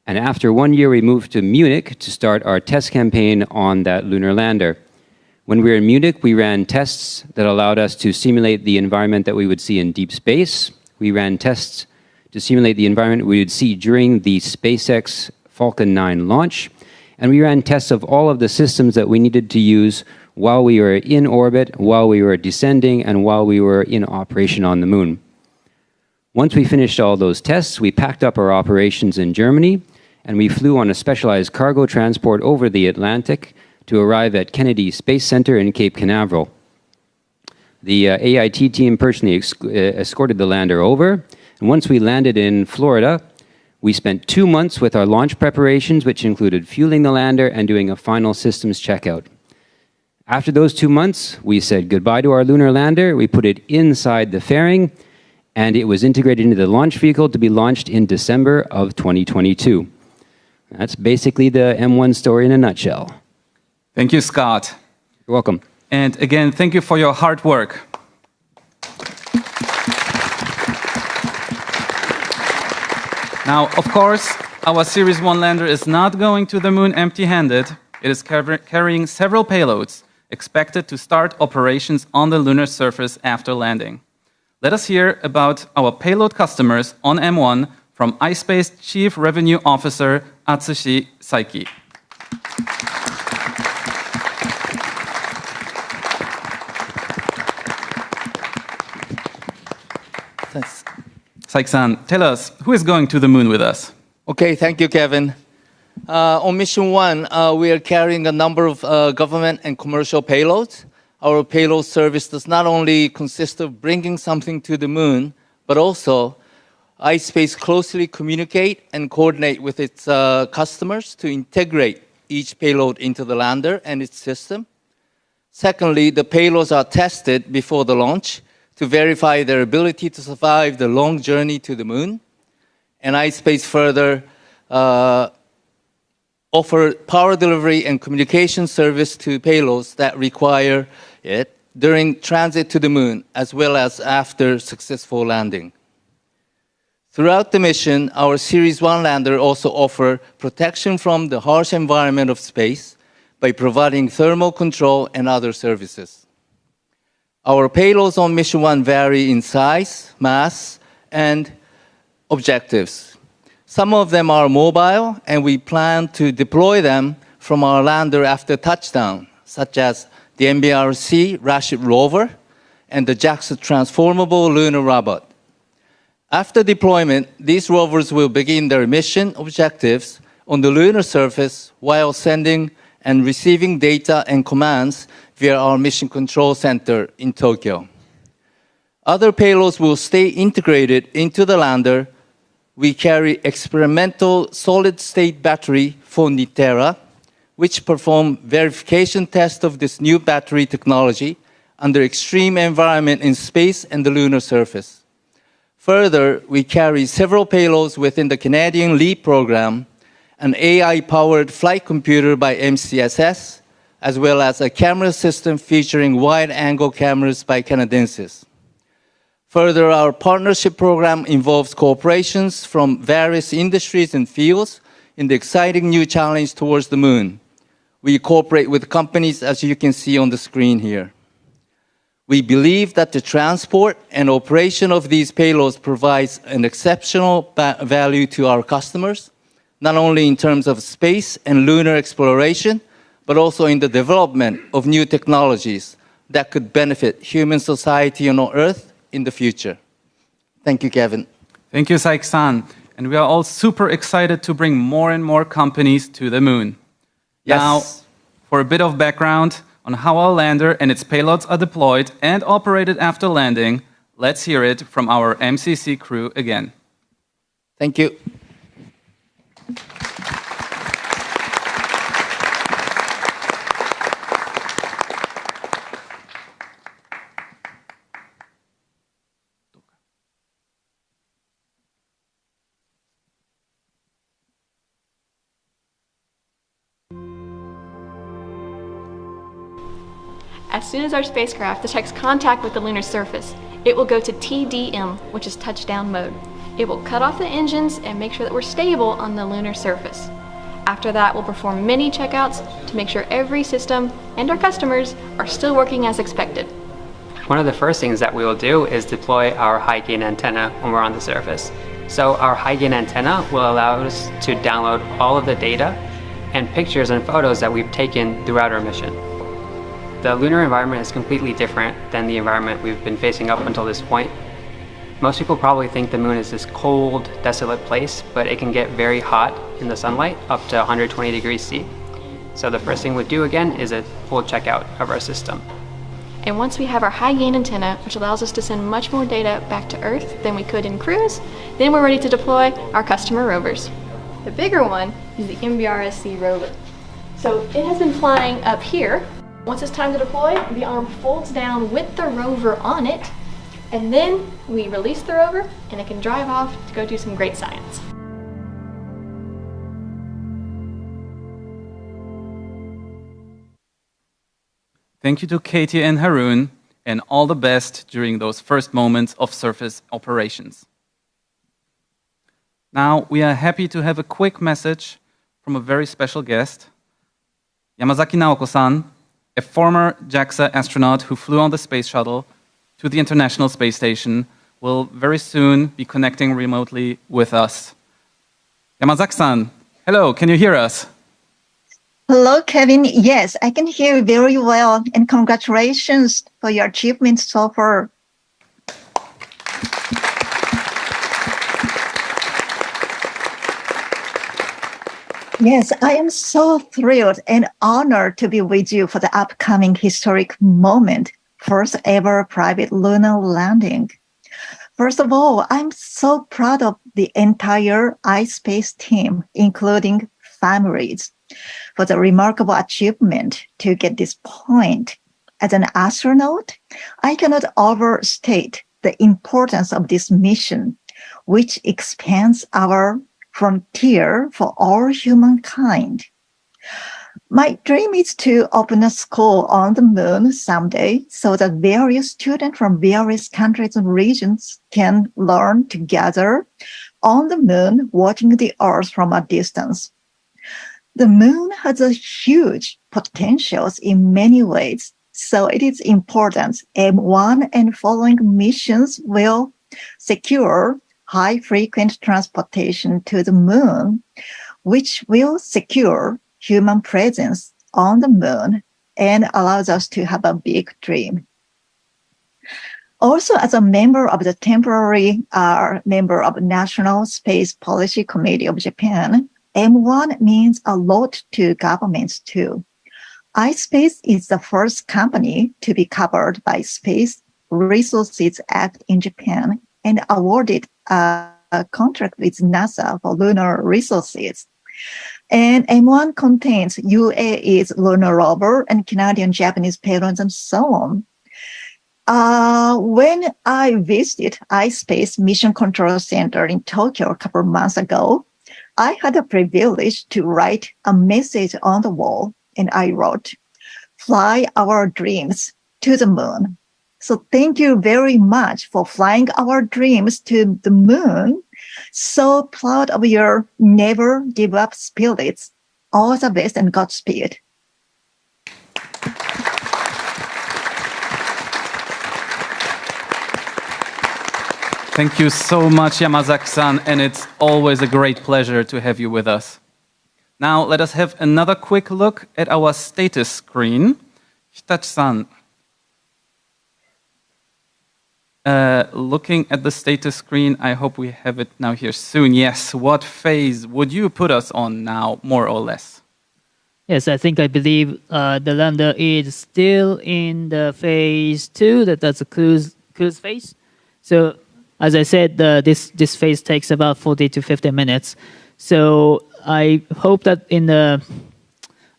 and after 1 year, we moved to Munich to start our test campaign on that lunar lander. When we were in Munich, we ran tests that allowed us to simulate the environment that we would see in deep space. We ran tests to simulate the environment we would see during the SpaceX Falcon 9 launch. And we ran tests of all of the systems that we needed to use while we were in orbit, while we were descending, and while we were in operation on the moon. Once we finished all those tests, we packed up our operations in Germany, and we flew on a specialized cargo transport over the Atlantic to arrive at Kennedy Space Center in Cape Canaveral. The AIT team personally escorted the lander over, and once we landed in Florida, we spent 2 months with our launch preparations, which included fueling the lander and doing a final systems checkout. After those 2 months, we said goodbye to our lunar lander, we put it inside the fairing, and it was integrated into the launch vehicle to be launched in December of 2022. That's basically the M1 story in a nutshell. Thank you, Scott. You're welcome. And again, thank you for your hard work. Now, of course, our Series 1 lander is not going to the moon empty-handed. It is carrying several payloads, expected to start operations on the lunar surface after landing. Let us hear about our payload customers on M1 from Ispace Chief Revenue Officer Atsushi Saiki. Thanks. Saiki-san, tell us, who is going to the moon with us? Okay, thank you, Kevin. On Mission 1, we are carrying a number of government and commercial payloads. Our payload service does not only consist of bringing something to the moon, but also iSpace closely communicate and coordinate with its customers to integrate each payload into the lander and its system. Secondly, the payloads are tested before the launch to verify their ability to survive the long journey to the moon. And iSpace further offer power delivery and communication service to payloads that require it during transit to the moon, as well as after successful landing. Throughout the mission, our Series 1 lander also offers protection from the harsh environment of space by providing thermal control and other services. Our payloads on Mission 1 vary in size, mass, and objectives. Some of them are mobile, and we plan to deploy them from our lander after touchdown, such as the MBRC Rashid rover and the JAXA transformable lunar robot. After deployment, these rovers will begin their mission objectives on the lunar surface while sending and receiving data and commands via our Mission Control Center in Tokyo. Other payloads will stay integrated into the lander. We carry experimental solid-state battery for Nitera, which perform verification tests of this new battery technology under extreme environment in space and the lunar surface. Further, we carry several payloads within the Canadian LEAP program, an AI-powered flight computer by MCSS, as well as a camera system featuring wide-angle cameras by Canadensis. Further, our partnership program involves cooperations from various industries and fields in the exciting new challenge towards the moon. We cooperate with companies, as you can see on the screen here. We believe that the transport and operation of these payloads provides an exceptional value to our customers, not only in terms of space and lunar exploration, but also in the development of new technologies that could benefit human society on Earth in the future. Thank you, Kevin. Thank you, Saiki-san. And we are all super excited to bring more and more companies to the moon. Yes. Now, for a bit of background on how our lander and its payloads are deployed and operated after landing, let's hear it from our MCC crew again. Thank you. As soon as our spacecraft detects contact with the lunar surface, it will go to TDM, which is touchdown mode. It will cut off the engines and make sure that we're stable on the lunar surface. After that, we'll perform many checkouts to make sure every system and our customers are still working as expected. One of the first things that we will do is deploy our high gain antenna when we're on the surface. So our high gain antenna will allow us to download all of the data and pictures and photos that we've taken throughout our mission. The lunar environment is completely different than the environment we've been facing up until this point. Most people probably think the moon is this cold, desolate place, but it can get very hot in the sunlight, up to 120 degrees C. So the first thing we do again is a full checkout of our system. And once we have our high gain antenna, which allows us to send much more data back to Earth than we could in cruise, then we're ready to deploy our customer rovers. The bigger one is the MBRSC rover. So it has been flying up here. Once it's time to deploy, the arm folds down with the rover on it, and then we release the rover and it can drive off to go do some great science. Thank you to Katie and Haroon, and all the best during those first moments of surface operations. Now, we are happy to have a quick message from a very special guest, Yamazaki Naoko-san, a former JAXA astronaut who flew on the space shuttle to the International Space Station, will very soon be connecting remotely with us. Yamazaki-san, hello, can you hear us? Hello, Kevin. Yes, I can hear you very well, and congratulations for your achievements so far. Yes, I am so thrilled and honored to be with you for the upcoming historic moment, first ever private lunar landing. First of all, I'm so proud of the entire iSpace team, including families, for the remarkable achievement to get this point. As an astronaut, I cannot overstate the importance of this mission, which expands our frontier for all humankind. My dream is to open a school on the moon someday so that various students from various countries and regions can learn together on the moon, watching the Earth from a distance. The moon has a huge potentials in many ways, so it is important M1 and following missions will secure high-frequent transportation to the moon, which will secure human presence on the moon and allows us to have a big dream. Also, as a member of the temporary member of National Space Policy Committee of Japan, M1 means a lot to governments too. iSpace is the first company to be covered by Space Resources Act in Japan and awarded a contract with NASA for lunar resources. And M1 contains UAE's lunar rover and Canadian, Japanese payloads and so on. When I visited iSpace Mission Control Center in Tokyo a couple of months ago, I had the privilege to write a message on the wall, and I wrote, "Fly our dreams to the moon." So thank you very much for flying our dreams to the moon. So proud of your never give up spirits. All the best and Godspeed. Thank you so much, Yamazaki-san, and it's always a great pleasure to have you with us. Now, let us have another quick look at our status screen. Hitachi-san, looking at the status screen, I hope we have it now here soon. Yes, what phase would you put us on now, more or less? Yes, I believe the lander is still in the phase 2, that's a cruise phase. So, as I said, this phase takes about 40 to 50 minutes. So I hope that in the,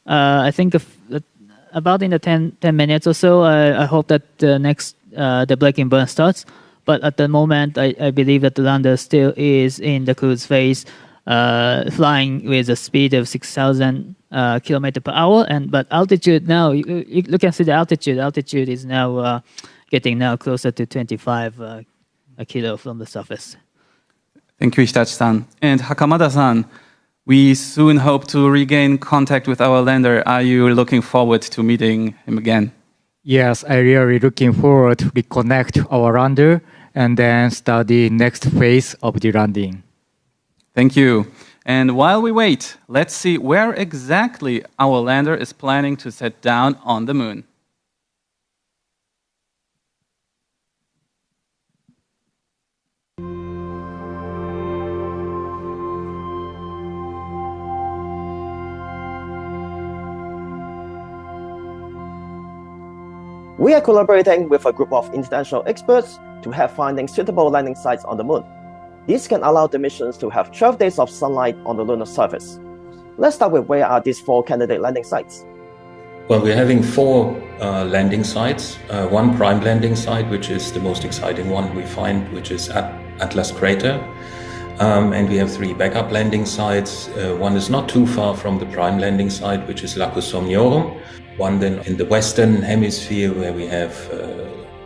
about in the 10 minutes or so, I hope that the next, the braking burn starts. But at the moment, I believe that the lander still is in the cruise phase, flying with a speed of 6,000 kilometers per hour. But altitude now, you can see the altitude. Altitude is now getting now closer to 25 a kilo from the surface. Thank you, Hitachi-san. And Hakamada-san, we soon hope to regain contact with our lander. Are you looking forward to meeting him again? Yes, I really looking forward to reconnect our lander and then start the next phase of the landing. Thank you. And while we wait, let's see where exactly our lander is planning to set down on the moon. We are collaborating with a group of international experts to help finding suitable landing sites on the moon. This can allow the missions to have 12 days of sunlight on the lunar surface. Let's start with where are these 4 candidate landing sites? Well, we're having 4 landing sites. One prime landing site, which is the most exciting one we find, which is at Atlas Crater. And we have 3 backup landing sites. One is not too far from the prime landing site, which is Lacus Somniorum. One then in the western hemisphere, where we have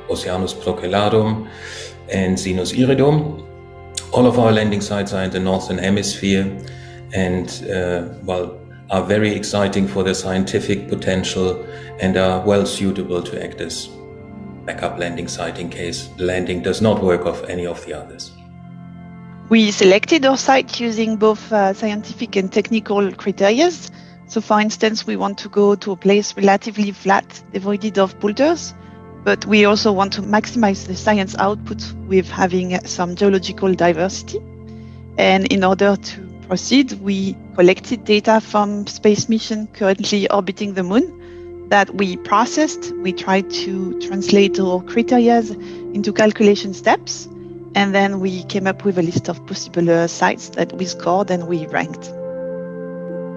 Oceanus Procellarum and Sinus Iridum. All of our landing sites are in the northern hemisphere and are very exciting for their scientific potential and are well suitable to act as backup landing site in case the landing does not work of any of the others. We selected our site using both scientific and technical criteria. So for instance, we want to go to a place relatively flat, devoid of boulders, but we also want to maximize the science output with having some geological diversity. And in order to proceed, we collected data from space mission currently orbiting the moon that we processed. We tried to translate our criteria into calculation steps, and then we came up with a list of possible sites that we scored and we ranked.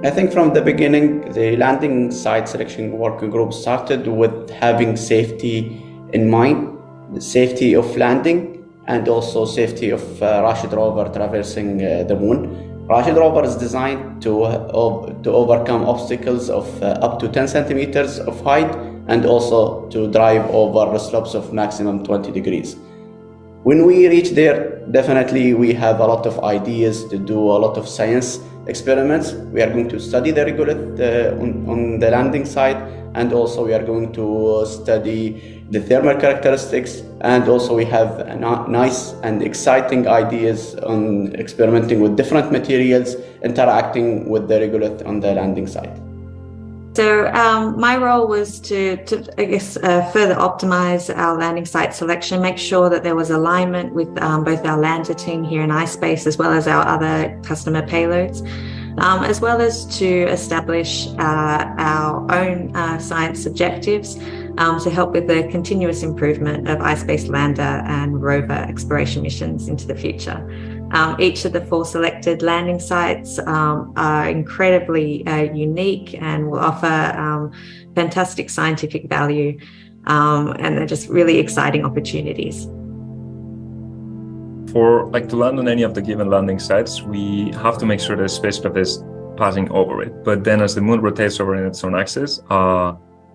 I think from the beginning, the landing site selection working group started with having safety in mind, the safety of landing and also safety of Rashid rover traversing the moon. Rashid rover is designed to overcome obstacles of up to 10 centimeters of height and also to drive over slopes of maximum 20 degrees. When we reach there, definitely we have a lot of ideas to do a lot of science experiments. We are going to study the regolith on the landing site, and also we are going to study the thermal characteristics, and also we have nice and exciting ideas on experimenting with different materials interacting with the regolith on the landing site. So my role was to further optimize our landing site selection, make sure that there was alignment with both our lander team here in Ispace as well as our other customer payloads, as well as to establish our own science objectives to help with the continuous improvement of Ispace lander and rover exploration missions into the future. Each of the 4 selected landing sites are incredibly unique and will offer fantastic scientific value, and they're just really exciting opportunities. To land on any of the given landing sites, we have to make sure the spacecraft is passing over it. But then as the moon rotates over in its own axis,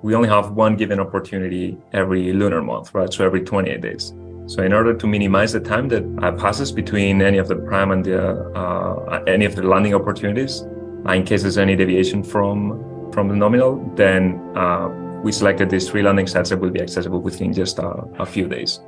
we only have one given opportunity every lunar month, right? So every 28 days. So in order to minimize the time that passes between any of the prime and any of the landing opportunities, in case there's any deviation from the nominal, then we selected these 3 landing sites that will be accessible within just a few days.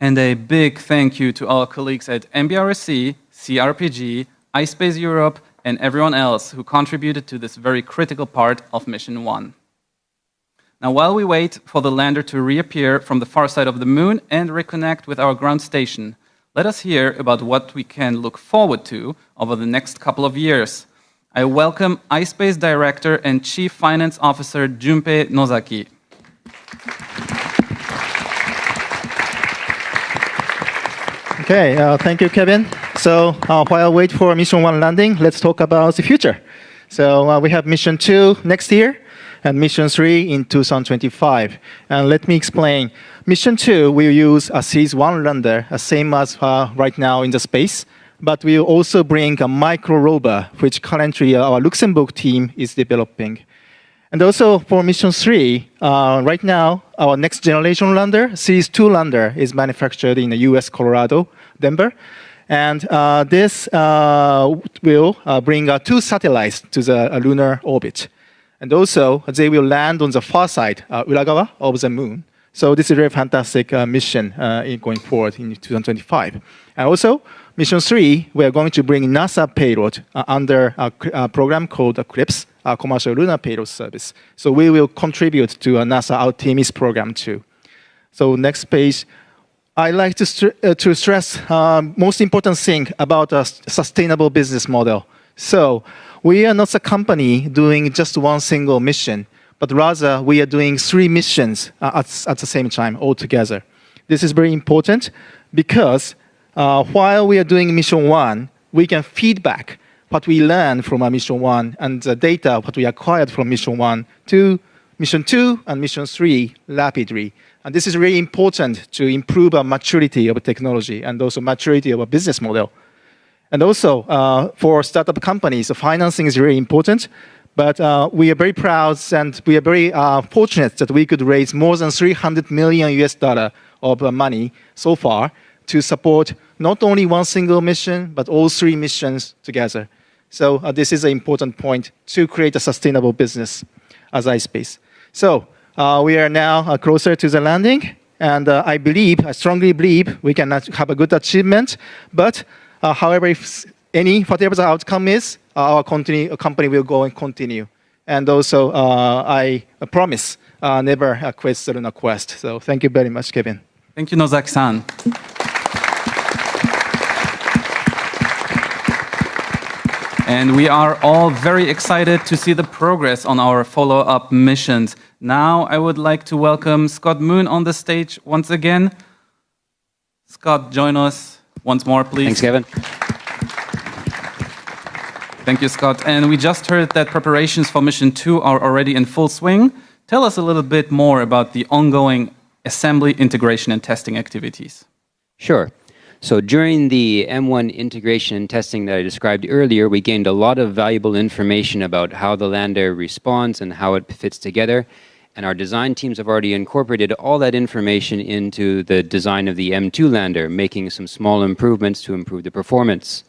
And a big thank you to our colleagues at MBRSC, CRPG, Ispace Europe, and everyone else who contributed to this very critical part of Mission 1. Now, while we wait for the lander to reappear from the far side of the moon and reconnect with our ground station, let us hear about what we can look forward to over the next couple of years. I welcome Ispace Director and Chief Finance Officer Junpei Nozaki. Okay, thank you, Kevin. So while I wait for Mission 1 landing, let's talk about the future. So we have Mission 2 next year and Mission 3 in 2025. And let me explain. Mission 2 will use a Series 1 lander, same as right now in the space, but we'll also bring a micro rover, which currently our Luxembourg team is developing. And also for Mission 3, right now, our next generation lander, Series 2 lander, is manufactured in the US, Colorado, Denver. And this will bring 2 satellites to the lunar orbit. And also, they will land on the far side, Uragawa of the moon. So this is a very fantastic mission going forward in 2025. And also, Mission 3, we are going to bring NASA payload under a program called CRIPS, Commercial Lunar Payload Service. So we will contribute to a NASA Artemis program too. So next page. I like to stress most important thing about a sustainable business model. So we are not a company doing just one single mission, but rather we are doing 3 missions at the same time altogether. This is very important because while we are doing mission 1, we can feedback what we learned from our mission 1 and the data what we acquired from mission 1 to mission 2 and mission 3 rapidly. And this is really important to improve our maturity of technology and also maturity of a business model. And also, for startup companies, financing is really important. But we are very proud and we are very fortunate that we could raise more than $300 million of money so far to support not only one single mission, but all 3 missions together. So this is an important point to create a sustainable business as iSpace. So we are now closer to the landing. And I strongly believe we can have a good achievement. But however, if whatever the outcome is, our company will go and continue. And also, I promise never quit the Lunar Quest. So thank you very much, Kevin. Thank you, Nozaki-san. And we are all very excited to see the progress on our follow-up missions. Now I would like to welcome Scott Moon on the stage once again. Scott, join us once more, please. Thanks, Kevin. Thank you, Scott. And we just heard that preparations for Mission 2 are already in full swing. Tell us a little bit more about the ongoing assembly, integration, and testing activities. Sure. So during the M1 integration and testing that I described earlier, we gained a lot of valuable information about how the lander responds and how it fits together. And our design teams have already incorporated all that information into the design of the M2 lander, making some small improvements to improve the performance.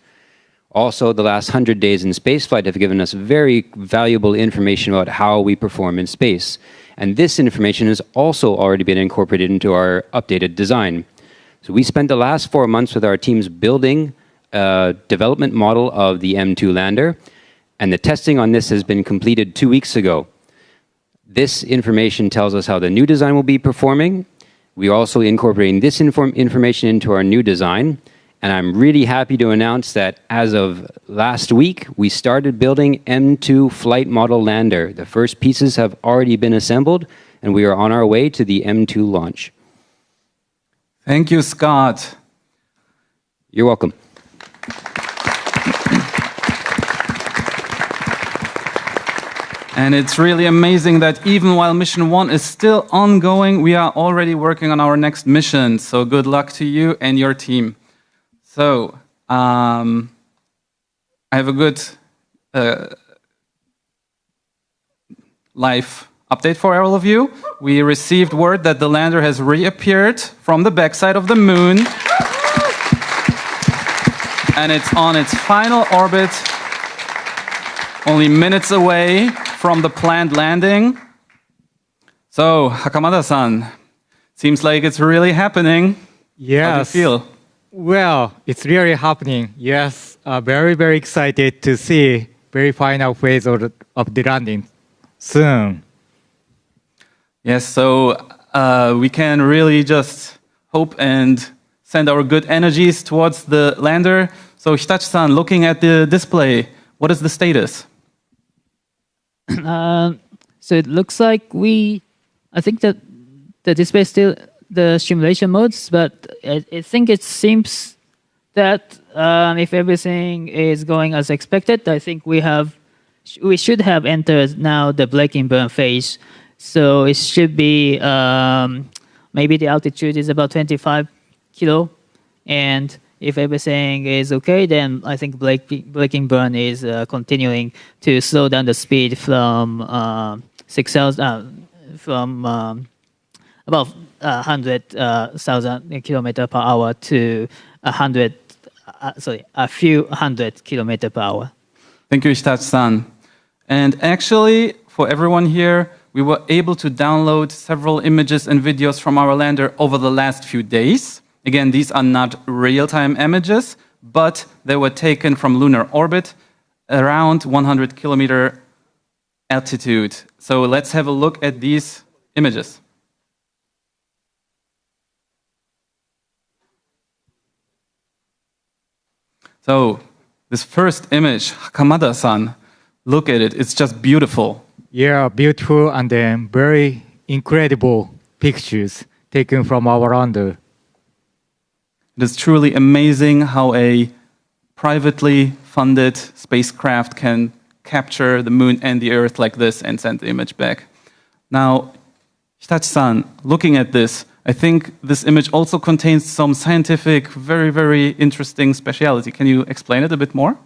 Also, the last 100 days in spaceflight have given us very valuable information about how we perform in space. And this information has also already been incorporated into our updated design. So we spent the last 4 months with our teams building a development model of the M2 lander, and the testing on this has been completed 2 weeks ago. This information tells us how the new design will be performing. We are also incorporating this information into our new design. And I'm really happy to announce that as of last week, we started building M2 flight model lander. The first pieces have already been assembled, and we are on our way to the M2 launch. Thank you, Scott. You're welcome. And it's really amazing that even while Mission 1 is still ongoing, we are already working on our next mission. So good luck to you and your team. So, I have a good live update for all of you. We received word that the lander has reappeared from the backside of the moon. And it's on its final orbit, only minutes away from the planned landing. So, Hakamada-san, seems like it's really happening. Yes. How do you feel? Well, it's really happening. Yes, very, very excited to see very final phase of the landing soon. Yes, so we can really just hope and send our good energies towards the lander. So Hitachi-san, looking at the display, what is the status? So it looks like I think that the display is still the simulation modes, but I think it seems that if everything is going as expected, I think we should have entered now the braking burn phase. So it should be maybe the altitude is about 25 kilo, and if everything is okay, then I think braking burn is continuing to slow down the speed from 6,000 from about 100,000 kilometers per hour to a few hundred kilometers per hour. Thank you, Hitachi-san. And actually, for everyone here, we were able to download several images and videos from our lander over the last few days. Again, these are not real-time images, but they were taken from lunar orbit around 100 kilometer altitude. So let's have a look at these images. So this first image, Hakamada-san, Look at it. It's just beautiful. Yeah, beautiful and then very incredible pictures taken from our lander. It is truly amazing how a privately funded spacecraft can capture the moon and the Earth like this and send the image back. Now, Hitachi-san, looking at this, I think this image also contains some scientific, very, very interesting speciality. Can you explain it a bit more?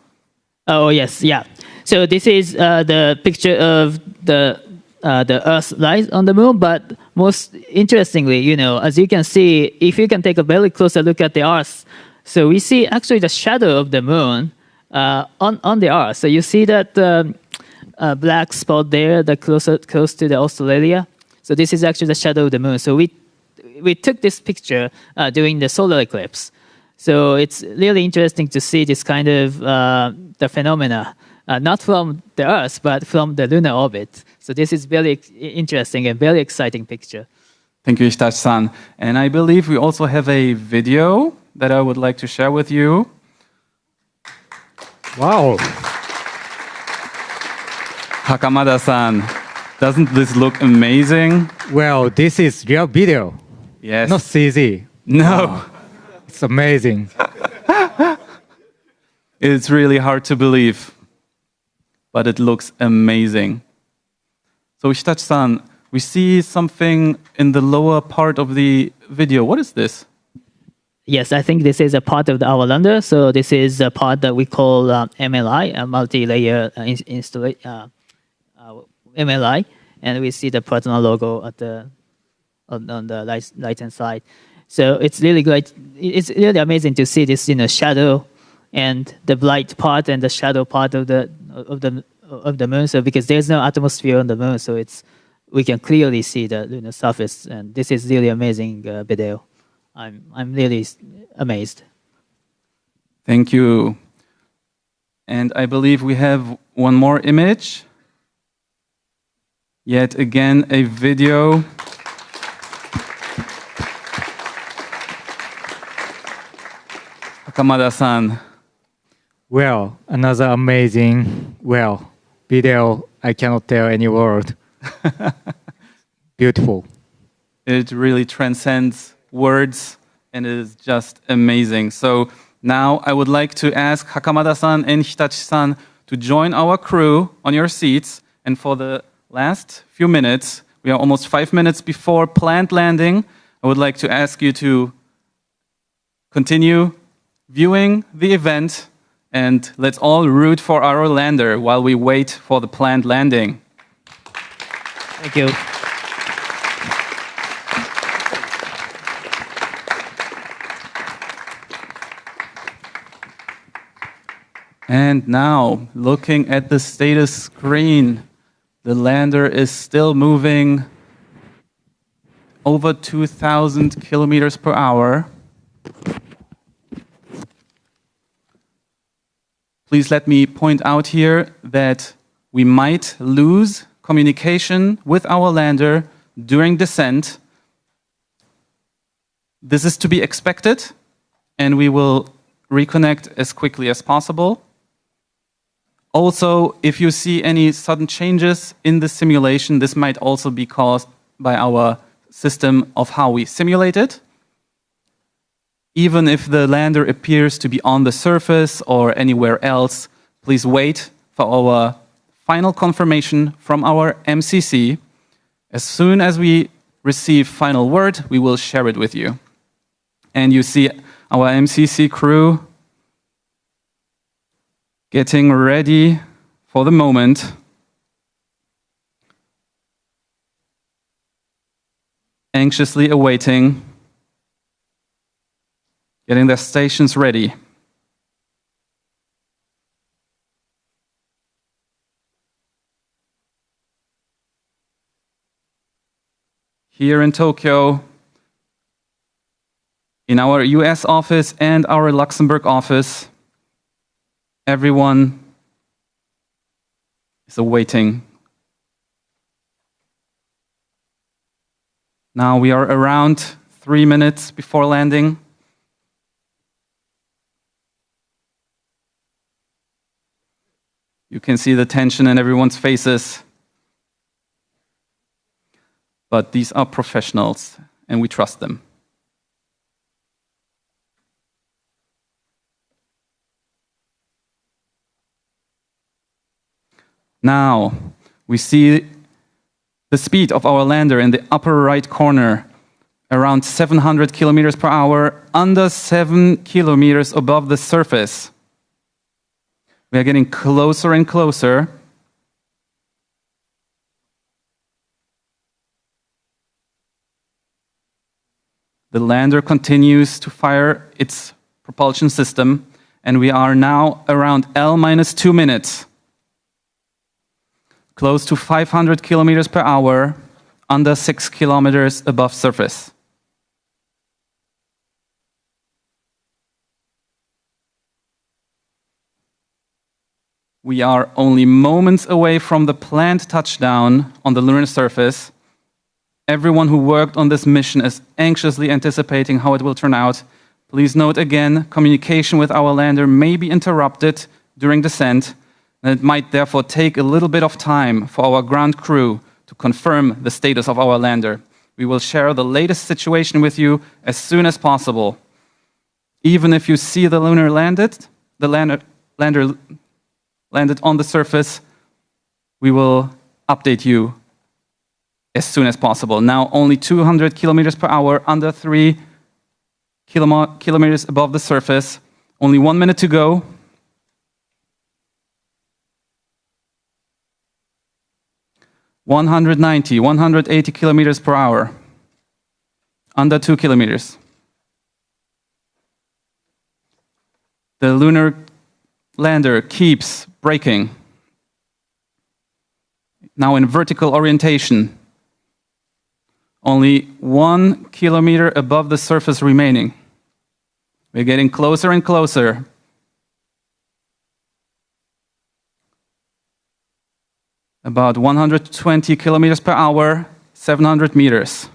Oh, yes, yeah. So this is the picture of the Earth lies on the moon, but most interestingly, as you can see, if you can take a very closer look at the Earth, so we see actually the shadow of the moon on the Earth. So you see that black spot there, close to the Australia. So this is actually the shadow of the moon. So we took this picture during the solar eclipse. So it's really interesting to see this kind of the phenomena, not from the Earth, but from the lunar orbit. So this is very interesting and very exciting picture. Thank you, Hitachi-san. And I believe we also have a video that I would like to share with you. Wow. Hakamada-san, doesn't this look amazing? Well, this is real video. Yes. Not CG. No. Wow. It's amazing. It's really hard to believe, but it looks amazing. So Hitachi-san, we see something in the lower part of the video. What is this? Yes, I think this is a part of our lander. So this is a part that we call MLI, a multi-layer MLI, and we see the partner logo at on the right-hand side. So it's really great. It's really amazing to see this, shadow and the bright part and the shadow part of the moon. So because there's no atmosphere on the moon, so we can clearly see the lunar surface, and this is really amazing video. I'm really amazed. Thank you. And I believe we have one more image. Yet again, a video. Hakamada-san. Well, another amazing, video. I cannot tell any word. Beautiful. It really transcends words and it is just amazing. So now I would like to ask Hakamada-san and Hitachi-san to join our crew on your seats. And for the last few minutes, we are almost 5 minutes before planned landing, I would like to ask you to continue viewing the event and let's all root for our lander while we wait for the planned landing. Thank you. And now, looking at the status screen, the lander is still moving over 2,000 kilometers per hour. Please let me point out here that we might lose communication with our lander during descent. This is to be expected, and we will reconnect as quickly as possible. Also, if you see any sudden changes in the simulation, this might also be caused by our system of how we simulate it. Even if the lander appears to be on the surface or anywhere else, please wait for our final confirmation from our MCC. As soon as we receive final word, we will share it with you. And you see our MCC crew getting ready for the moment. Anxiously awaiting, getting their stations ready. Here in Tokyo, in our US office and our Luxembourg office, everyone is awaiting. Now we are around 3 minutes before landing. You can see the tension in everyone's faces. But these are professionals, and we trust them. Now, we see the speed of our lander in the upper right corner, around 700 kilometers per hour, under 7 kilometers above the surface. We are getting closer and closer. The lander continues to fire its propulsion system, and we are now around L-2 minutes. Close to 500 kilometers per hour, under 6 kilometers above surface. We are only moments away from the planned touchdown on the lunar surface. Everyone who worked on this mission is anxiously anticipating how it will turn out. Please note again, communication with our lander may be interrupted during descent, and it might therefore take a little bit of time for our ground crew to confirm the status of our lander. We will share the latest situation with you as soon as possible. Even if you see the lander landed on the surface, we will update you as soon as possible. Now only 200 kilometers per hour, under 3 kilometers above the surface. Only 1 minute to go. (190, 180 kilometers per hour), under 2 kilometers. The lunar lander keeps braking. Now in vertical orientation. Only 1 kilometer above the surface remaining. We're getting closer and closer. About 120 kilometers per hour, 700 meters.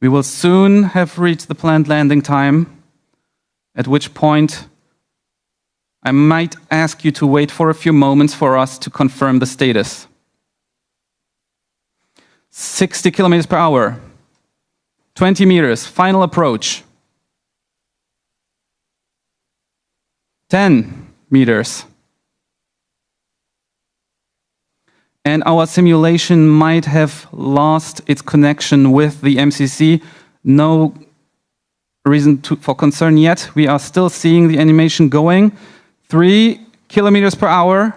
We will soon have reached the planned landing time, at which point I might ask you to wait for a few moments for us to confirm the status. 60 kilometers per hour, 20 meters, final approach. 10 meters. And our simulation might have lost its connection with the MCC. No reason for concern yet. We are still seeing the animation going. 3 kilometers per hour.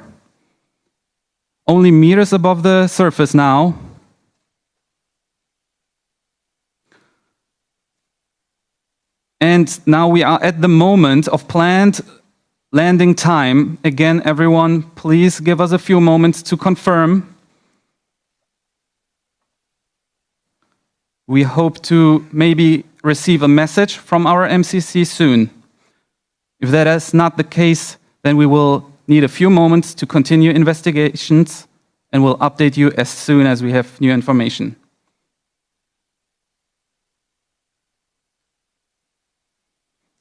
Only meters above the surface now. And now we are at the moment of planned landing time. Again, everyone, please give us a few moments to confirm. We hope to maybe receive a message from our MCC soon. If that is not the case, then we will need a few moments to continue investigations, and we'll update you as soon as we have new information.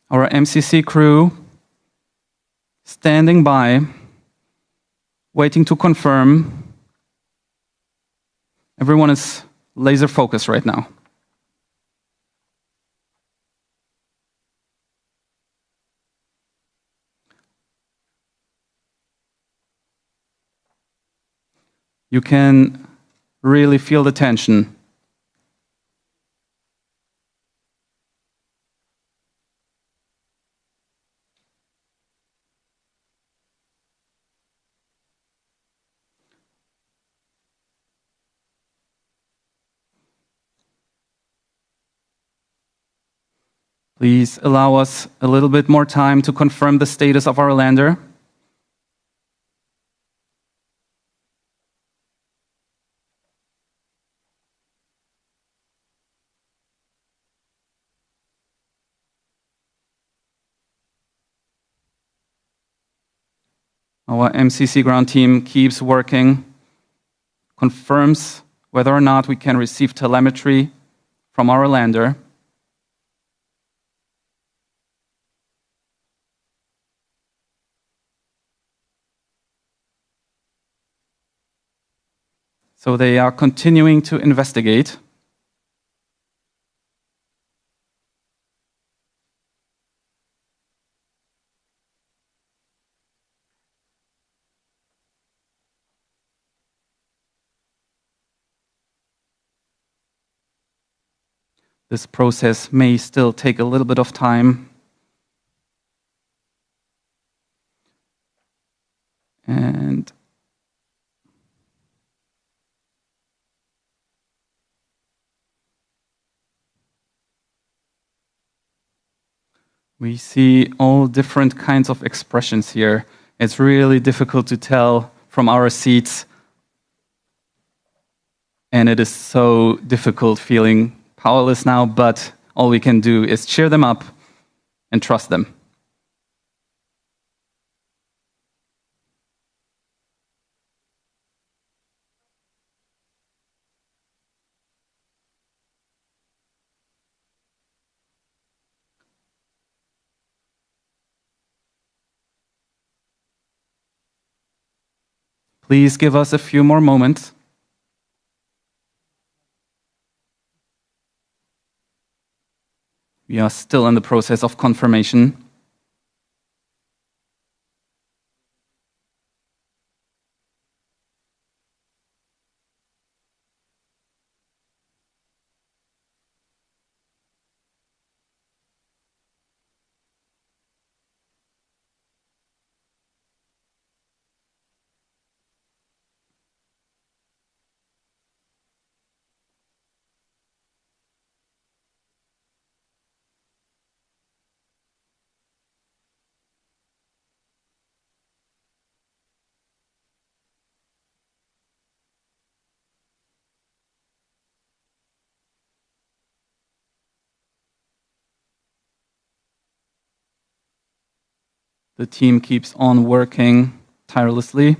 Our MCC crew standing by, waiting to confirm. Everyone is laser focused right now. You can really feel the tension. Please allow us a little bit more time to confirm the status of our lander. Our MCC ground team keeps working, confirms whether or not we can receive telemetry from our lander. So they are continuing to investigate. This process may still take a little bit of time. And we see all different kinds of expressions here. It's really difficult to tell from our seats. And it is so difficult feeling powerless now, but all we can do is cheer them up and trust them. Please give us a few more moments. We are still in the process of confirmation. The team keeps on working tirelessly.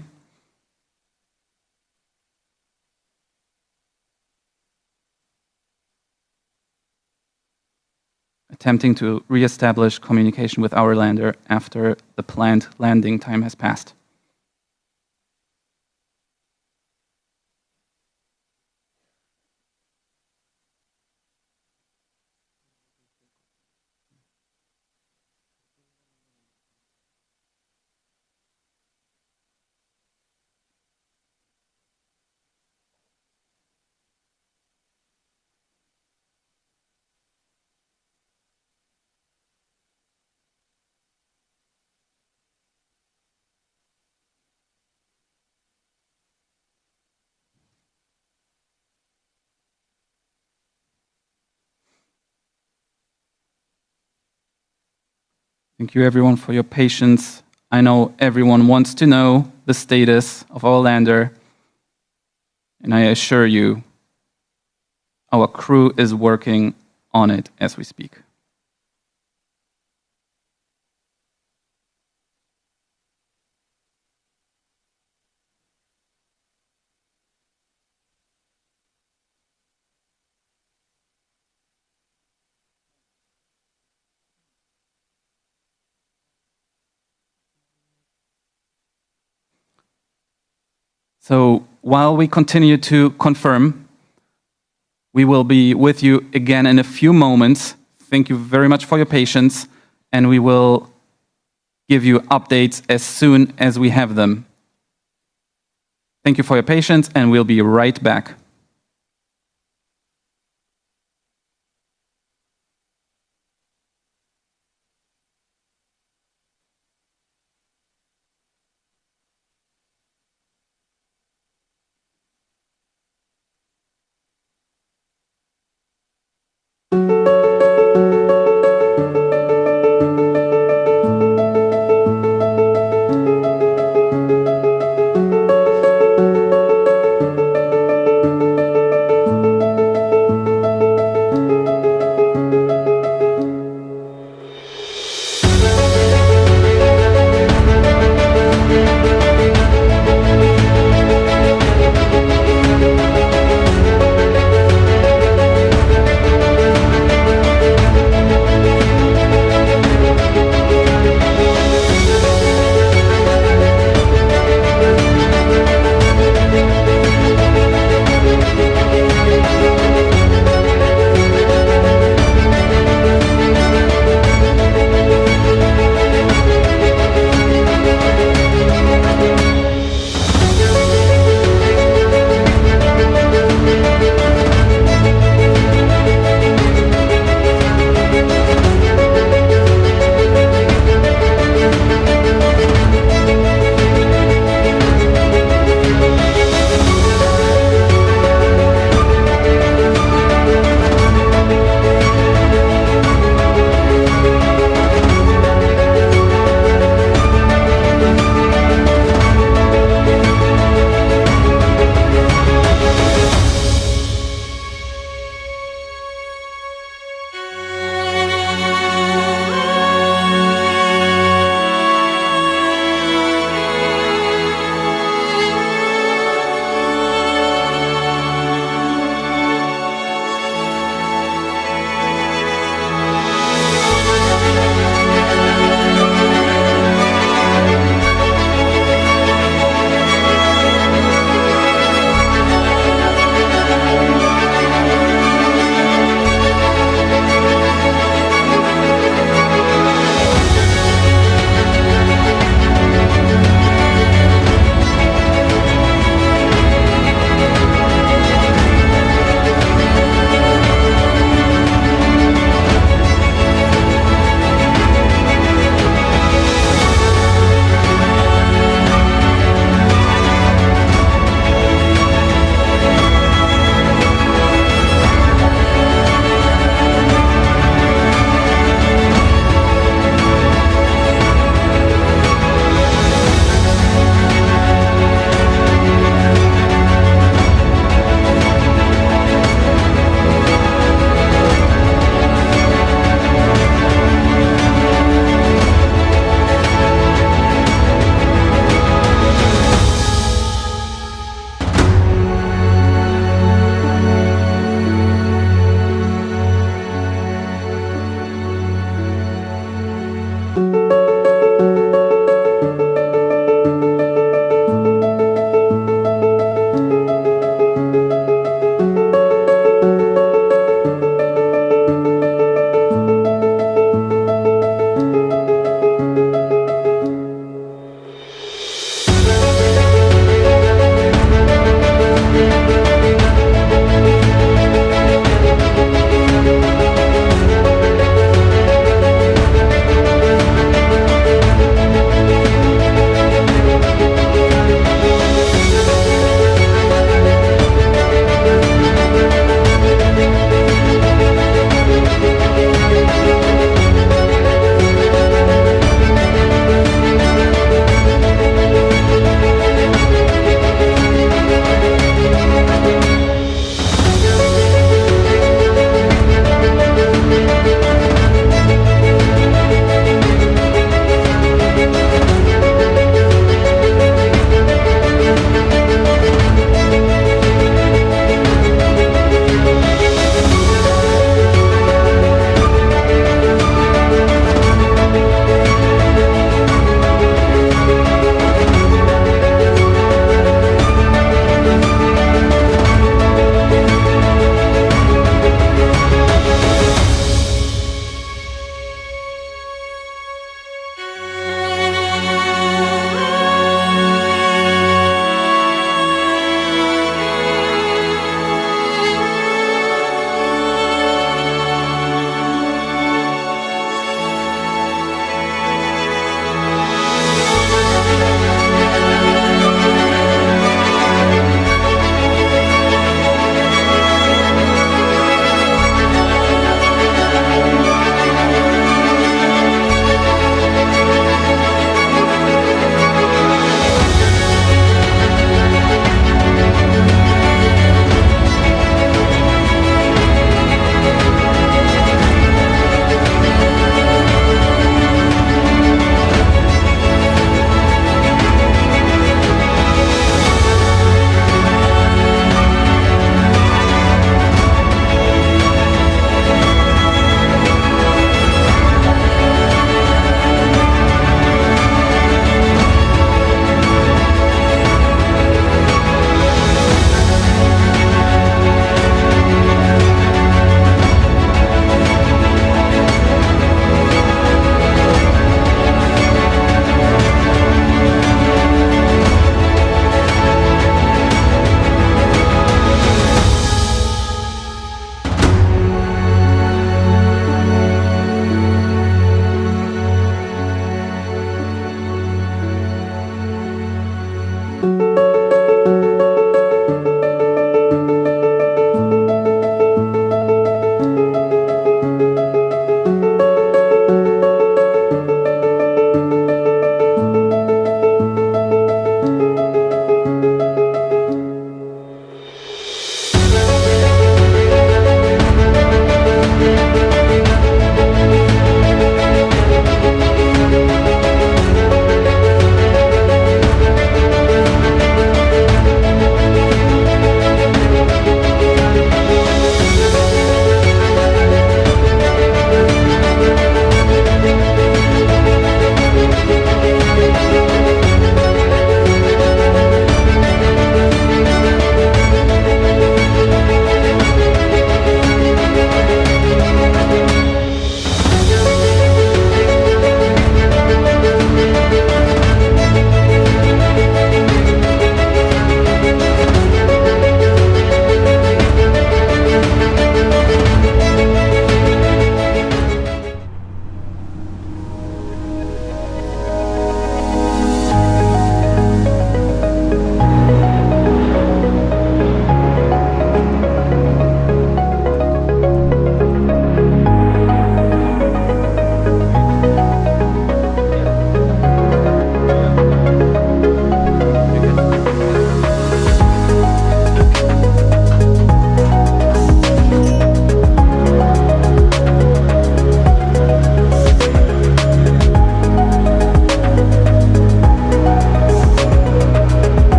Attempting to reestablish communication with our lander after the planned landing time has passed. Thank you everyone for your patience. I know everyone wants to know the status of our lander, and I assure you, our crew is working on it as we speak. So while we continue to confirm, we will be with you again in a few moments. Thank you very much for your patience, and we will give you updates as soon as we have them. Thank you for your patience, and we'll be right back.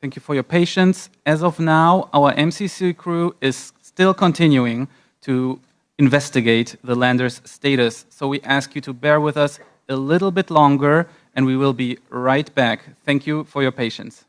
Thank you for your patience. As of now, our MCC crew is still continuing to investigate the lander's status. So we ask you to bear with us a little bit longer, and we will be right back. Thank you for your patience.